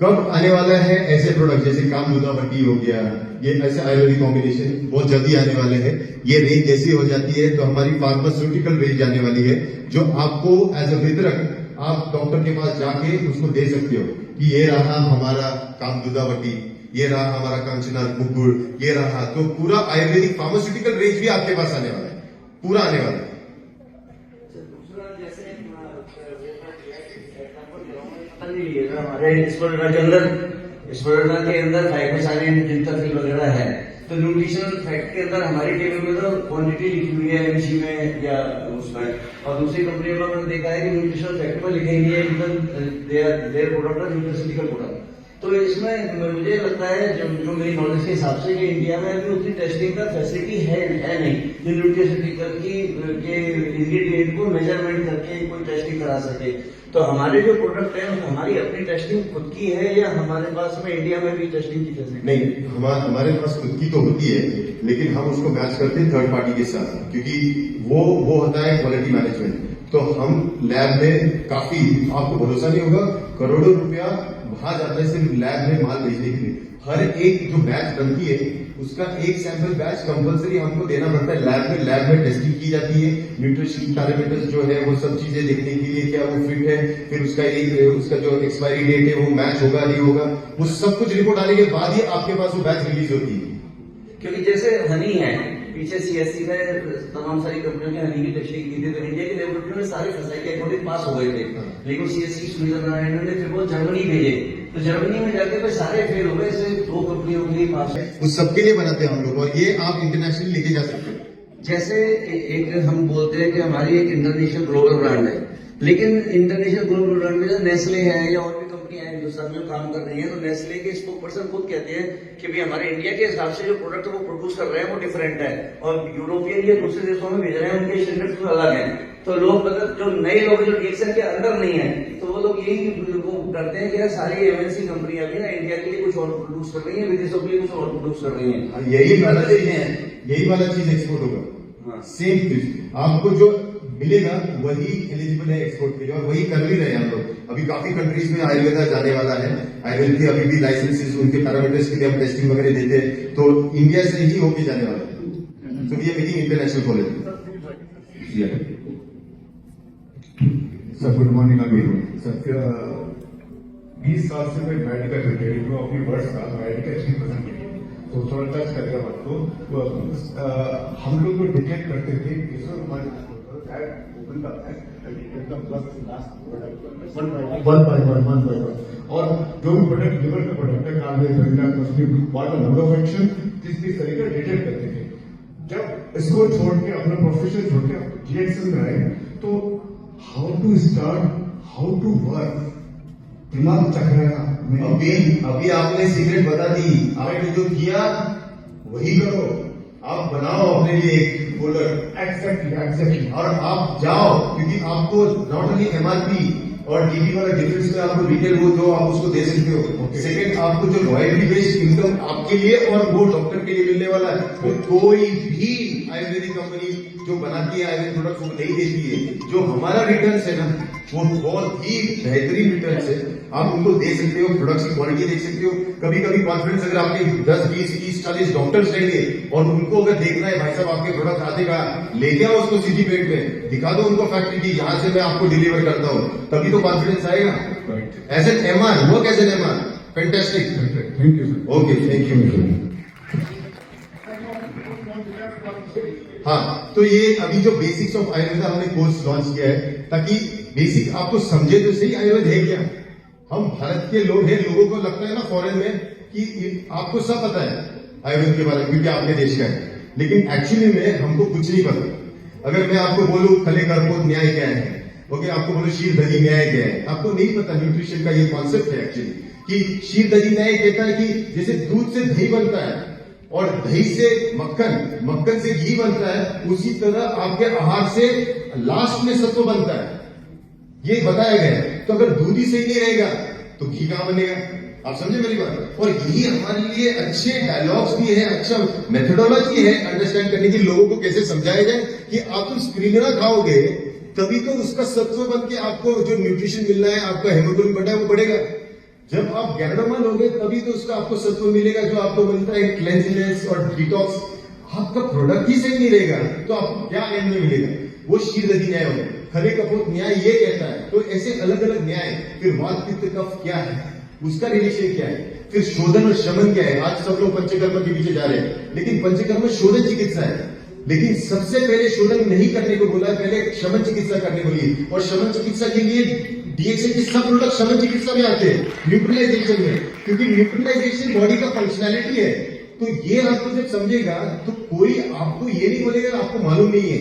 कब आने वाला है ऐसे प्रोडक्ट जैसे कामदुदावटी हो गया, ये ऐसे आयुर्वेदिक कॉम्बिनेशन बहुत जल्दी आने वाले हैं। ये रेंज जैसी हो जाती है तो हमारी फार्मास्यूटिकल रेंज आने वाली है, जो आपको एज अ वितरक आप डॉक्टर के पास जाके उसको दे सकते हो कि ये रहा हमारा कामदुदावटी, ये रहा हमारा कांचना कुकुड़, ये रहा, तो पूरा आयुर्वेदिक फार्मास्यूटिकल रेंज भी आपके पास आने वाला है, पूरा आने वाला है। दूसरा जैसे हमारे स्पोर्टा के अंदर फाइकोसाइनिन, जिंताफिल वगैरह है, तो न्यूट्रिशनल फैक्ट के अंदर हमारी टेबल में तो क्वांटिटी लिखी हुई है एमसी में या उसमें, और दूसरी कंपनी में मैंने देखा है कि न्यूट्रिशनल फैक्ट में लिखेंगे देयर प्रोडक्ट और न्यूट्रिशनिकल प्रोडक्ट। तो इसमें मुझे लगता है जो मेरी नॉलेज के हिसाब से कि इंडिया में अभी उतनी टेस्टिंग का फैसिलिटी है नहीं जो न्यूट्रिशनिकल के इंग्रेडिएंट को मेजरमेंट करके कोई टेस्टिंग करा सके। तो हमारे जो प्रोडक्ट है हमारी अपनी टेस्टिंग खुद की है या हमारे पास में इंडिया में भी टेस्टिंग की फैसिलिटी? नहीं, हमारे पास खुद की तो होती है, लेकिन हम उसको मैच करते हैं थर्ड पार्टी के साथ, क्योंकि वो होता है क्वालिटी मैनेजमेंट। तो हम लैब में काफी, आपको भरोसा नहीं होगा, करोड़ों रुपया वहां जाता है सिर्फ लैब में माल भेजने के लिए। हर एक जो बैच बनती है उसका एक सैंपल बैच कंपलसरी हमको देना पड़ता है लैब में। लैब में टेस्टिंग की जाती है, न्यूट्रिशन पैरामीटर्स जो है वो सब चीजें देखने के लिए क्या वो फिट है, फिर उसका जो एक्सपायरी डेट है वो मैच होगा नहीं होगा, वो सब कुछ रिपोर्ट आने के बाद ही आपके पास वो बैच रिलीज होती है। क्योंकि जैसे हनी है, पीछे सीएससी में तमाम सारी कंपनियों ने हनी की टेस्टिंग की थी, तो इंडिया के लेबोरेटरी में सारे फसाई के अकॉर्डिंग पास हो गए थे, लेकिन सीएससी स्विट्जरलैंड ने फिर वो जर्मनी भेजे, तो जर्मनी में जाके फिर सारे फेल हो गए, सिर्फ 2 कंपनियों के लिए पास है। उस सबके लिए बनाते हैं हम लोग, और ये आप इंटरनेशनल लेके जा सकते हैं। जैसे एक हम बोलते हैं कि हमारी एक इंटरनेशनल ग्लोबल ब्रांड है, लेकिन इंटरनेशनल ग्लोबल ब्रांड में जो नेस्ले है या और भी कंपनियां हैं हिंदुस्तान में काम कर रही हैं, तो नेस्ले के स्पोक पर्सन खुद कहते हैं कि भाई हमारे इंडिया के हिसाब से जो प्रोडक्ट वो प्रोड्यूस कर रहे हैं वो डिफरेंट है, और यूरोपियन या दूसरे देशों में भेज रहे हैं उनके स्टैंडर्ड अलग है। तो लोग मतलब जो नए लोग जो डीएक्सएन के अंदर नहीं है, तो वो लोग यही वो करते हैं कि यार सारी एमएनसी कंपनियां भी ना इंडिया के लिए कुछ और प्रोड्यूस कर रही है, विदेशों के लिए कुछ और प्रोड्यूस कर रही है। यही वाला चीज एक्सपोर्ट होगा। सेम चीज आपको जो मिलेगा वही एलिजिबल है एक्सपोर्ट के लिए, और वही कर भी रहे हैं हम लोग। अभी काफी कंट्रीज में आयुर्वेदा जाने वाला है, आयुर्वेद के अभी भी लाइसेंसेस उनके पैरामीटर्स के लिए हम टेस्टिंग वगैरह देते हैं, तो इंडिया से ही होके जाने वाला है। तो we are making international college. Sir good morning again sir. 20 साल से मैं मेडिकल रिलेटेड हूँ, अपनी वर्ड्स का मेडिकल नहीं पसंद नहीं, तो थोड़ा टच करेगा बात को। हम लोग जो डिटेक्ट करते थे वन बाय वन, और जो भी प्रोडक्ट लिवर का प्रोडक्ट है नंबर ऑफ एक्शन किस तरीके डिटेक्ट करते थे। जब इसको छोड़ के अपना प्रोफेशन छोड़ के जीएक्सएल में आए, तो how to start, how to work, दिमाग चकराया। अभी आपने सीक्रेट बता दी, आपने जो किया वही करो, आप बनाओ अपने लिए एक फोल्डर। एग्जैक्टली और आप जाओ, क्योंकि आपको नॉट ओनली एमआरपी और डीबी वाला डिफरेंस में आपको रिटेल वो जो आप उसको दे सकते हो। सेकेंड, आपको जो रॉयल्टी बेस्ड इनकम आपके लिए और वो डॉक्टर के लिए मिलने वाला है, वो कोई भी आयुर्वेदिक कंपनी जो बनाती है आयुर्वेदिक प्रोडक्ट वो नहीं देती है। जो हमारा रिटर्न है ना, वो बहुत ही बेहतरीन रिटर्न है, आप उनको दे सकते हो, प्रोडक्ट्स की क्वालिटी देख सकते हो। कभी कभी कॉन्फिडेंस अगर आपके 10, 20, 30, 40 डॉक्टर्स रहेंगे और उनको अगर देखना है भाई साहब आपके प्रोडक्ट आते का, लेके आओ उसको सिटी पेट में, दिखा दो उनको फैक्ट्री की यहाँ से मैं आपको डिलीवर करता हूँ, तभी तो कॉन्फिडेंस आएगा। As an MR, work as an MR, fantastic. Thank you sir. Okay, thank you. हाँ, तो ये अभी जो बेसिक्स ऑफ आयुर्वेदा हमने कोर्स लॉन्च किया है, ताकि बेसिक आपको समझे तो सही आयुर्वेद है क्या। हम भारत के लोग हैं, लोगों को लगता है ना फॉरेन में कि आपको सब पता है आयुर्वेद के बारे में क्योंकि आपके देश का है, लेकिन एक्चुअली में हमको कुछ नहीं पता। अगर मैं आपको बोलूं खले कर्पोद न्याय क्या है, ओके, आपको बोलो शीर दही न्याय क्या है, आपको नहीं पता न्यूट्रिशन का ये कॉन्सेप्ट है एक्चुअली, कि शीर दही न्याय कहता है कि जैसे दूध से दही बनता है और दही से मक्खन, मक्खन से घी बनता है, उसी तरह आपके आहार से लास्ट में सत्व बनता है, ये बताया गया है। तो अगर दूध ही सही नहीं रहेगा तो घी कहां बनेगा, आप समझे मेरी बात। और यही हमारे लिए अच्छे डायलॉग्स भी है, अच्छा मेथोडोलॉजी है अंडरस्टैंड करने की, लोगों को कैसे समझाया जाए कि आप तुम स्प्रिंगरा खाओगे तभी तो उसका सत्व बन के आपको जो न्यूट्रिशन मिलना है, आपका हेमोग्लोबिन बढ़ा है वो बढ़ेगा। जब आप गैरोडोमा लोगे तभी तो उसका आपको सत्व मिलेगा जो आपको मिलता है क्लेंजीनेस और डिटॉक्स। आपका प्रोडक्ट ही सही नहीं रहेगा तो आपको क्या एंड में मिलेगा, वो शीरदधी न्याय होगा। खले कपोत न्याय ये कहता है, तो ऐसे अलग अलग न्याय। फिर वात पित्त कफ क्या है, उसका रिलेशन क्या है, फिर शोधन और शमन क्या है। आज सब लोग पंचकर्म के पीछे जा रहे हैं, लेकिन पंचकर्म शोधन चिकित्सा है, लेकिन सबसे पहले शोधन नहीं करने को बोला, पहले शमन चिकित्सा करने को लिए। और शमन चिकित्सा के लिए डीएक्सएन के सब प्रोडक्ट शमन चिकित्सा में आते हैं, न्यूट्रलाइजेशन में, क्योंकि न्यूट्रलाइजेशन बॉडी का फंक्शनैलिटी है। तो ये आपको जब समझेगा तो कोई आपको ये नहीं बोलेगा आपको मालूम नहीं है।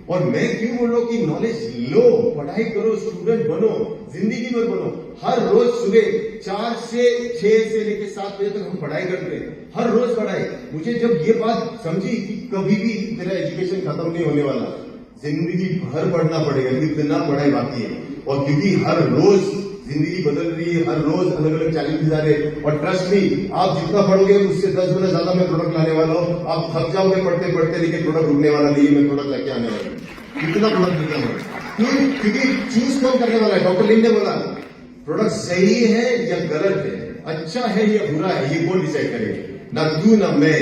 और मैं क्यों बोल रहा हूँ कि नॉलेज लो, पढ़ाई करो, स्टूडेंट बनो, जिंदगी में बनो। हर रोज सुबह 4 से 6 से लेकर 7 बजे तक हम पढ़ाई करते हैं, हर रोज पढ़ाई। मुझे जब ये बात समझी कि कभी भी तेरा एजुकेशन खत्म नहीं होने वाला, जिंदगी भर पढ़ना पड़ेगा, इतना पढ़ाई बाकी है। और क्योंकि हर रोज जिंदगी बदल रही है, हर रोज अलग अलग चैलेंजेस आ रहे हैं। और ट्रस्ट मी, आप जितना पढ़ोगे उससे 10 गुना ज्यादा मैं प्रोडक्ट लाने वाला हूँ। आप थक जाओगे पढ़ते पढ़ते, लेकिन प्रोडक्ट रुकने वाला नहीं है। मैं प्रोडक्ट लेके आने वाला हूँ, कितना प्रोडक्ट लेके आने वाला हूँ। क्योंकि चूज कौन करने वाला है? डॉक्टर लिन ने बोला प्रोडक्ट सही है या गलत है, अच्छा है या बुरा है, ये कौन डिसाइड करेगा? ना तू ना मैं,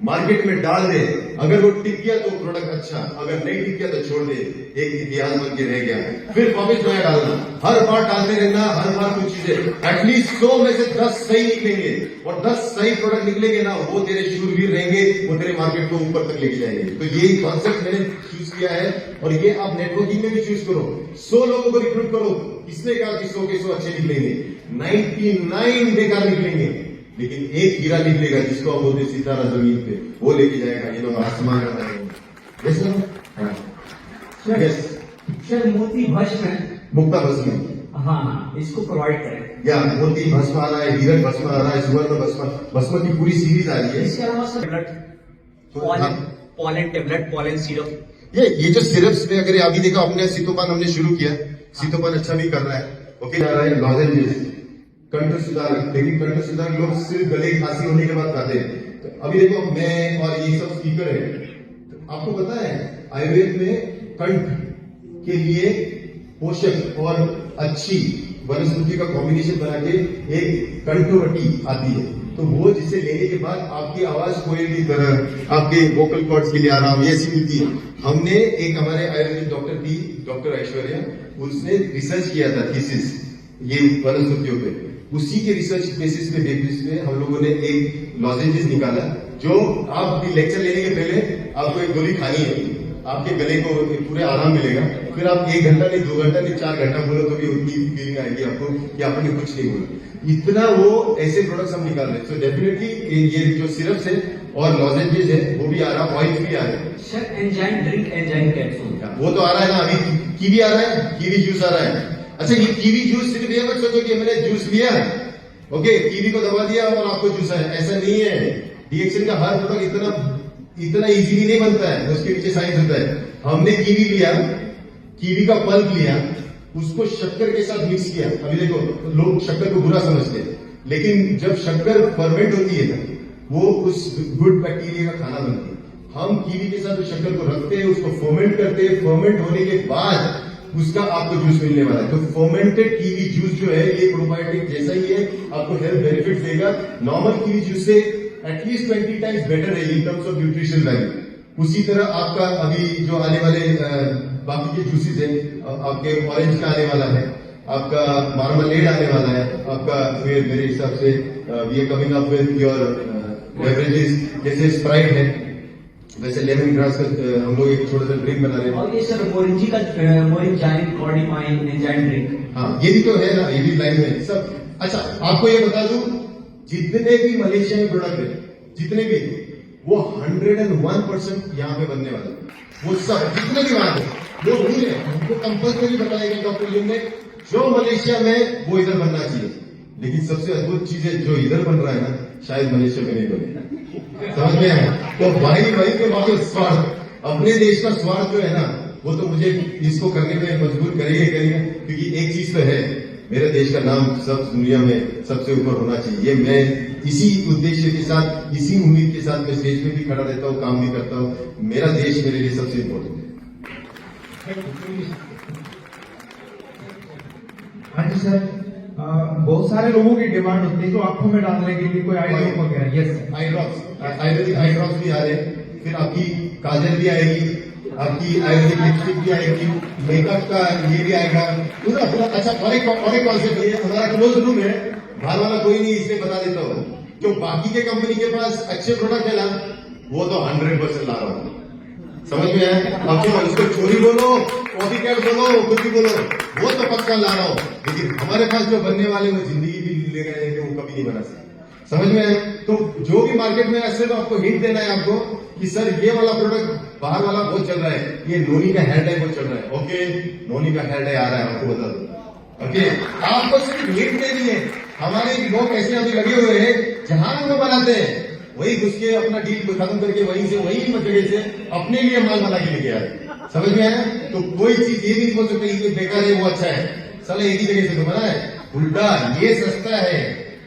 मार्केट में डाल दे। अगर वो टिक गया तो प्रोडक्ट अच्छा, अगर नहीं टिक गया तो छोड़ दे। एक इतिहास बन के रह गया। फिर वापस नया डालना, हर बार डालते रहना, हर बार कुछ चीजें। एटलीस्ट 100 में से 10 सही निकलेंगे, और 10 सही प्रोडक्ट निकलेंगे ना, वो तेरे शूरवीर रहेंगे, वो तेरे मार्केट को ऊपर तक लेके जाएंगे। तो ये कॉन्सेप्ट मैंने चूज किया है, और ये आप नेटवर्किंग में भी चूज करो। 100 लोगों को रिक्रूट करो, इसने कहा कि 100 के 100 अच्छे निकलेंगे, 99 बेकार निकलेंगे, लेकिन एक हीरा निकलेगा जिसको आप बोलते सितारा जमीन पे, वो लेके जाएगा, ये लोग आसमान का जाएंगे। सर मोती भस्म है, मुक्ता भस्म, हाँ इसको प्रोवाइड करें। या मोती भस्म आ रहा है, हीरक भस्म आ रहा है, सुवर्ण भस्म की पूरी सीरीज आ रही है। इसके अलावा sir pollen tablet, pollen syrup, ये जो सिरप्स में अगर अभी देखो, अपने सीतोपान हमने शुरू किया, सीतोपान अच्छा भी कर रहा है, ओके जा रहा है। लॉजेंजेस, कंठ सुधारक, लेकिन कंठ सुधारक लोग सिर्फ गले की खांसी होने के बाद खाते हैं। तो अभी देखो मैं और ये सब स्पीकर है, तो आपको पता है आयुर्वेद में कंठ के लिए पोषक और अच्छी वनस्पति का कॉम्बिनेशन बना के एक कंठवटी आती है। तो वो जिसे लेने के बाद आपकी आवाज कोयल की तरह, आपके वोकल कॉर्ड्स के लिए आराम, ये ऐसी मिलती है। हमने एक हमारे आयुर्वेदिक डॉक्टर थी, डॉक्टर ऐश्वर्या, उसने रिसर्च किया था थीसिस ये वनस्पतियों पे। उसी के रिसर्च बेसिस पे हम लोगों ने एक लॉजेंजेस निकाला, जो आप लेक्चर लेने के पहले आपको एक गोली खानी है, आपके गले को पूरे आराम मिलेगा। फिर आप 1 घंटा नहीं, 2 घंटा नहीं, 4 घंटा बोलो तो भी उतनी फीलिंग आएगी आपको कि आपने कुछ नहीं बोला। इतना वो ऐसे प्रोडक्ट्स हम निकाल रहे हैं। सो डेफिनेटली ये जो सिरप्स है और लॉजेंजेस है वो भी आ रहा, ऑयल फ्री आ रहे हैं। Sir enzyme drink, enzyme capsule, वो तो आ रहा है ना, अभी कीवी आ रहा है, कीवी जूस आ रहा है। अच्छा, ये कीवी जूस सिर्फ ये मत सोचो कि मैंने जूस लिया, ओके, कीवी को दबा दिया और आपको जूस आया, ऐसा नहीं है। डीएक्सन का हर प्रोडक्ट इतना इजीली नहीं बनता है, उसके पीछे साइंस होता है। हमने कीवी लिया, कीवी का पल्प लिया, उसको शक्कर के साथ मिक्स किया। अभी देखो लोग शक्कर को बुरा समझते हैं, लेकिन जब शक्कर फर्मेंट होती है ना, वो उस गुड बैक्टीरिया का खाना बनती है। हम कीवी के साथ शक्कर को रखते हैं, उसको फर्मेंट करते हैं, फर्मेंट होने के बाद उसका आपको जूस मिलने वाला है। तो फर्मेंटेड कीवी जूस जो है ये प्रोबायोटिक जैसा ही है, आपको हेल्थ बेनिफिट देगा। नॉर्मल कीवी जूस से एटलीस्ट 20 टाइम्स बेटर है in terms of nutrition value. उसी तरह आपका अभी जो आने वाले बाकी के जूसेस हैं, आपके ऑरेंज का आने वाला है, आपका मार्मलेड आने वाला है, आपका फिर मेरे हिसाब से we are coming up with your beverages, जैसे स्प्राइट है, वैसे लेमन ग्रास का हम लोग एक छोटा सा ड्रिंक बना रहे हैं। और ये सर मोरिंजी का मोरिंजाइन कॉर्डिमाइन एंजाइम ड्रिंक, हाँ ये भी तो है ना, ये भी लाइन में सब। अच्छा आपको ये बता दूं, जितने भी मलेशिया में प्रोडक्ट है, जितने भी, वो 101% यहाँ पे बनने वाले, वो सब जितने भी वहां पे वो रूल है, हमको कंपल्सरी बताया गया डॉक्टर लिन ने, जो मलेशिया में वो इधर बनना चाहिए। लेकिन सबसे अद्भुत चीज है, जो इधर बन रहा है ना, शायद मलेशिया में नहीं बनेगा। समझ में आया? तो भाई के बाकी स्वार्थ, अपने देश का स्वार्थ जो है ना, वो तो मुझे इसको करने में मजबूर करेगा। क्योंकि एक चीज तो है, मेरे देश का नाम सब दुनिया में सबसे ऊपर होना चाहिए। मैं इसी उद्देश्य के साथ, इसी उम्मीद के साथ मैं स्टेज में भी खड़ा रहता हूँ, काम भी करता हूँ। मेरा देश मेरे लिए सबसे इम्पोर्टेंट है। हाँ जी सर, बहुत सारे लोगों की डिमांड होती है तो आंखों में डालने के लिए कोई आई ड्रॉप वगैरह, yes eye drops, Ayurvedic eye drops भी आ रहे हैं। फिर आपकी काजल भी आएगी, आपकी आयुर्वेदिक लिपस्टिक भी आएगी, मेकअप का ये भी आएगा पूरा पूरा। अच्छा और एक कॉन्सेप्ट है, हमारा क्लोज रूम है, बाहर वाला कोई नहीं, इसलिए बता देता हूँ। जो बाकी के कंपनी के पास अच्छे प्रोडक्ट है ना, वो तो 100% ला रहा हूँ। समझ में आया? अब तो उसको चोरी बोलो, कॉपी कैट बोलो, कुछ भी बोलो, वो तो पक्का ला रहा हूँ। लेकिन हमारे पास जो बनने वाले वो जिंदगी भी ले गए हैं कि वो कभी नहीं बना सकते। समझ में आया? तो जो भी मार्केट में ऐसे तो आपको हिंट देना है आपको कि सर ये वाला प्रोडक्ट बाहर वाला बहुत चल रहा है, ये नोनी का हेयर डाई बहुत चल रहा है। ओके, नोनी का हेयर डाई आ रहा है, आपको बता दो। ओके, आपको सिर्फ हिंट देनी है। हमारे लोग ऐसे अभी लगे हुए हैं, जहां वो बनाते हैं वही घुस के अपना डील खत्म करके वहीं से वही जगह से अपने लिए माल बना के लेके आए। समझ में आया? तो कोई चीज ये नहीं बोल सकते ये बेकार है वो अच्छा है, साला एक ही जगह से तो बना है। उल्टा ये सस्ता है,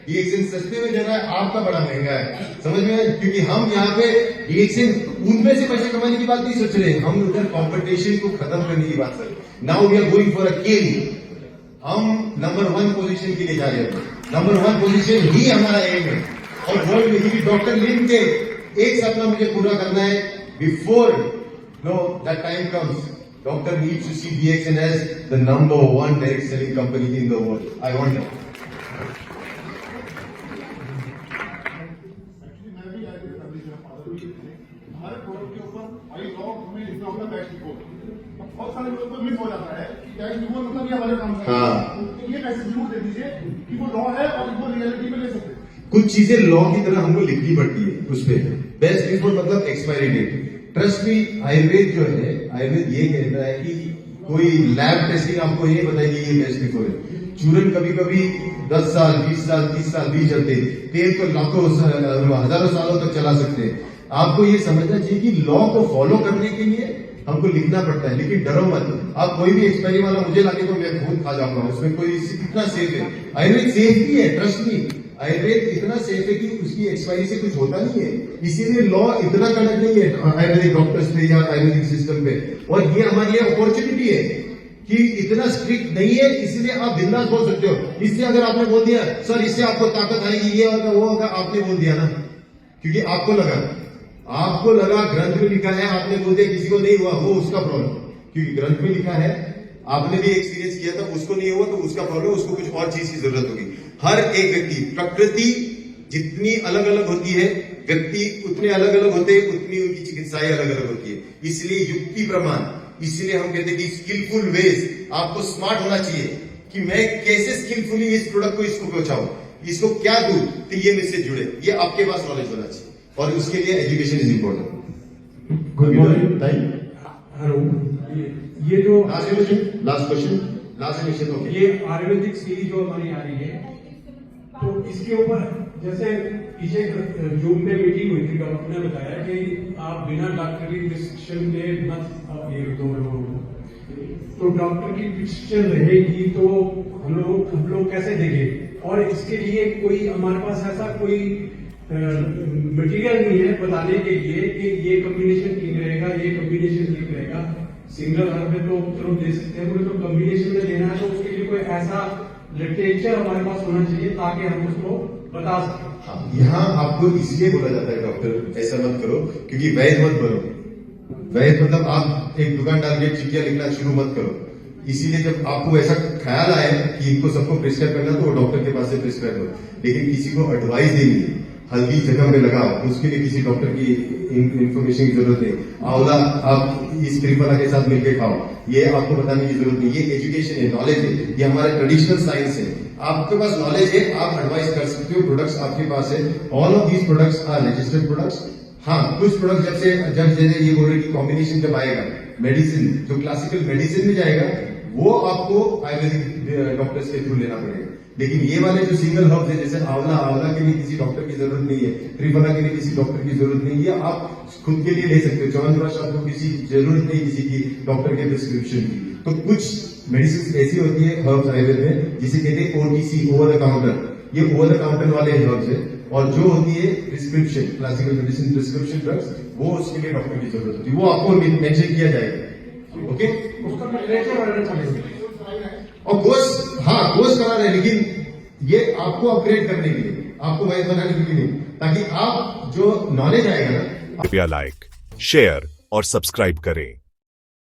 ये एक सस्ते में देना है, आपका बड़ा महंगा है। समझ में आया? क्योंकि हम यहाँ पे एक से उनमें से पैसे कमाने की बात नहीं सोच रहे, हम उधर कंपटीशन को खत्म करने की बात कर रहे। Now we are going for a kill. हम नंबर 1 पोजीशन के लिए जा रहे हैं। नंबर 1 पोजीशन ही हमारा एम है। और वर्ल्ड में ही डॉक्टर लिन के एक सपना मुझे पूरा करना है। Before no that time comes, doctor needs to see DXN as the number 1 direct selling company in the world. I want that. हमारे प्रोडक्ट के ऊपर आई लॉ हमें लिखना होता है बैच रिपोर्ट। बहुत सारे लोगों को मिस हो जाता है कि बैच रिपोर्ट मतलब ये हमारे काम का है। तो ये मैसेज जरूर दे दीजिए कि वो लॉ है और वो रियलिटी में ले सकते हैं। कुछ चीजें लॉ की तरह हमको लिखनी पड़ती है उस पे। बेस्ट बिफोर मतलब expiry date. Trust me, Ayurveda जो है, आयुर्वेद ये कहता है कि कोई लैब टेस्टिंग आपको ये बताएगी ये बेस्ट बिफोर है। चूरन कभी कभी 10 साल 20 साल 30 साल बीत जाते, तेल तो लाखों हजारों सालों तक चला सकते हैं। आपको ये समझना चाहिए कि लॉ को फॉलो करने के लिए हमको लिखना पड़ता है, लेकिन डरो मत। आप कोई भी एक्सपायरी वाला मुझे लाके तो मैं खुद खा जाऊंगा, उसमें कोई इतना सेफ है। आयुर्वेद सेफ भी है, ट्रस्ट मी। आयुर्वेद इतना सेफ है कि उसकी एक्सपायरी से कुछ होता नहीं है, इसीलिए लॉ इतना कड़क नहीं है आयुर्वेदिक डॉक्टर्स पे या आयुर्वेदिक सिस्टम पे। और ये हमारे लिए अपॉर्चुनिटी है कि इतना स्ट्रिक्ट नहीं है, इसलिए आप बिंदास बोल सकते हो। इसलिए अगर आपने बोल दिया सर इससे आपको ताकत आएगी, ये होगा वो होगा, आपने बोल दिया ना, क्योंकि आपको लगा ग्रंथ में लिखा है, आपने बोल दिया, किसी को नहीं हुआ वो उसका प्रॉब्लम। क्योंकि ग्रंथ में लिखा है, आपने भी एक्सपीरियंस किया था, उसको नहीं हुआ तो उसका प्रॉब्लम, उसको कुछ और चीज की जरूरत होगी। हर एक व्यक्ति, प्रकृति जितनी अलग अलग होती है, व्यक्ति उतने अलग अलग होते हैं, उतनी उनकी चिकित्साएं अलग अलग होती है। इसलिए युक्ति प्रमाण, इसलिए हम कहते हैं कि स्किलफुल वेज, आपको स्मार्ट होना चाहिए कि मैं कैसे स्किलफुली इस प्रोडक्ट को इसको पहुंचाऊं, इसको क्या दूं, तो ये मुझसे जुड़े, ये आपके पास नॉलेज होना चाहिए, और उसके लिए education is important. Good morning. Hello, ये जो लास्ट क्वेश्चन ओके। ये आयुर्वेदिक सीरीज जो हमारी आ रही है, तो इसके ऊपर जैसे पीछे जूम में मीटिंग हुई थी, डॉक्टर ने बताया कि आप बिना डॉक्टरी प्रिस्क्रिप्शन के मत आप ये दो लोगों को, तो डॉक्टर की प्रिस्क्रिप्शन रहेगी तो हम लोग कैसे देंगे? और इसके लिए कोई हमारे पास ऐसा कोई मटेरियल नहीं है बताने के लिए कि ये कॉम्बिनेशन ठीक रहेगा, ये कॉम्बिनेशन ठीक रहेगा। सिंगल हर्ब में तो चलो दे सकते हैं, तो कॉम्बिनेशन में देना है तो उसके लिए कोई ऐसा लिटरेचर हमारे पास होना चाहिए ताकि हम उसको बता सकें। हाँ, यहाँ आपको इसलिए बोला जाता है डॉक्टर ऐसा मत करो, क्योंकि वैध मत बनो। वैध मतलब आप एक दुकान डाल के चिट्ठियां लिखना शुरू मत करो। इसीलिए जब आपको ऐसा ख्याल आए कि इनको सबको प्रिस्क्राइब करना, तो वो डॉक्टर के पास से प्रिस्क्राइब करो। लेकिन किसी को एडवाइस देनी है, हल्दी जगह पे लगाओ, उसके लिए किसी डॉक्टर की इंफॉर्मेशन की जरूरत नहीं। आंवला आप इस त्रिफला के साथ मिलकर खाओ, ये आपको बताने की जरूरत नहीं। ये एजुकेशन है, नॉलेज है, ये हमारा ट्रेडिशनल साइंस है। आपके पास नॉलेज है, आप एडवाइस कर सकते हो, प्रोडक्ट्स आपके पास है। All of these products are registered products. हाँ, कुछ प्रोडक्ट जब जैसे ये बोल रहे कि कॉम्बिनेशन जब आएगा, मेडिसिन जो क्लासिकल मेडिसिन में जाएगा, वो आपको आयुर्वेदिक डॉक्टर्स के थ्रू लेना पड़ेगा। लेकिन ये वाले जो सिंगल हर्ब्स है, जैसे आंवला के लिए किसी डॉक्टर की जरूरत नहीं है, त्रिफला के लिए किसी डॉक्टर की जरूरत नहीं है, आप खुद के लिए ले सकते हो। च्यवनप्राश आपको किसी जरूरत नहीं किसी की डॉक्टर के प्रिस्क्रिप्शन की। तो कुछ मेडिसिन ऐसी होती है हर्ब्स आयुर्वेद में, जिसे कहते हैं OTC, ओवर द काउंटर। ये ओवर द काउंटर वाले हर्ब्स है। और जो होती है prescription, classical medicine prescription drugs, वो उसके लिए डॉक्टर की जरूरत होती है, वो आपको मेंशन किया जाएगा। ओके, उसका लिटरेचर बनाना चाहिए और कोर्स करा रहे, लेकिन ये आपको अपग्रेड करने के लिए, आपको वैध बनाने के लिए, ताकि आप जो नॉलेज आएगा ना। कृपया लाइक, शेयर और सब्सक्राइब करें।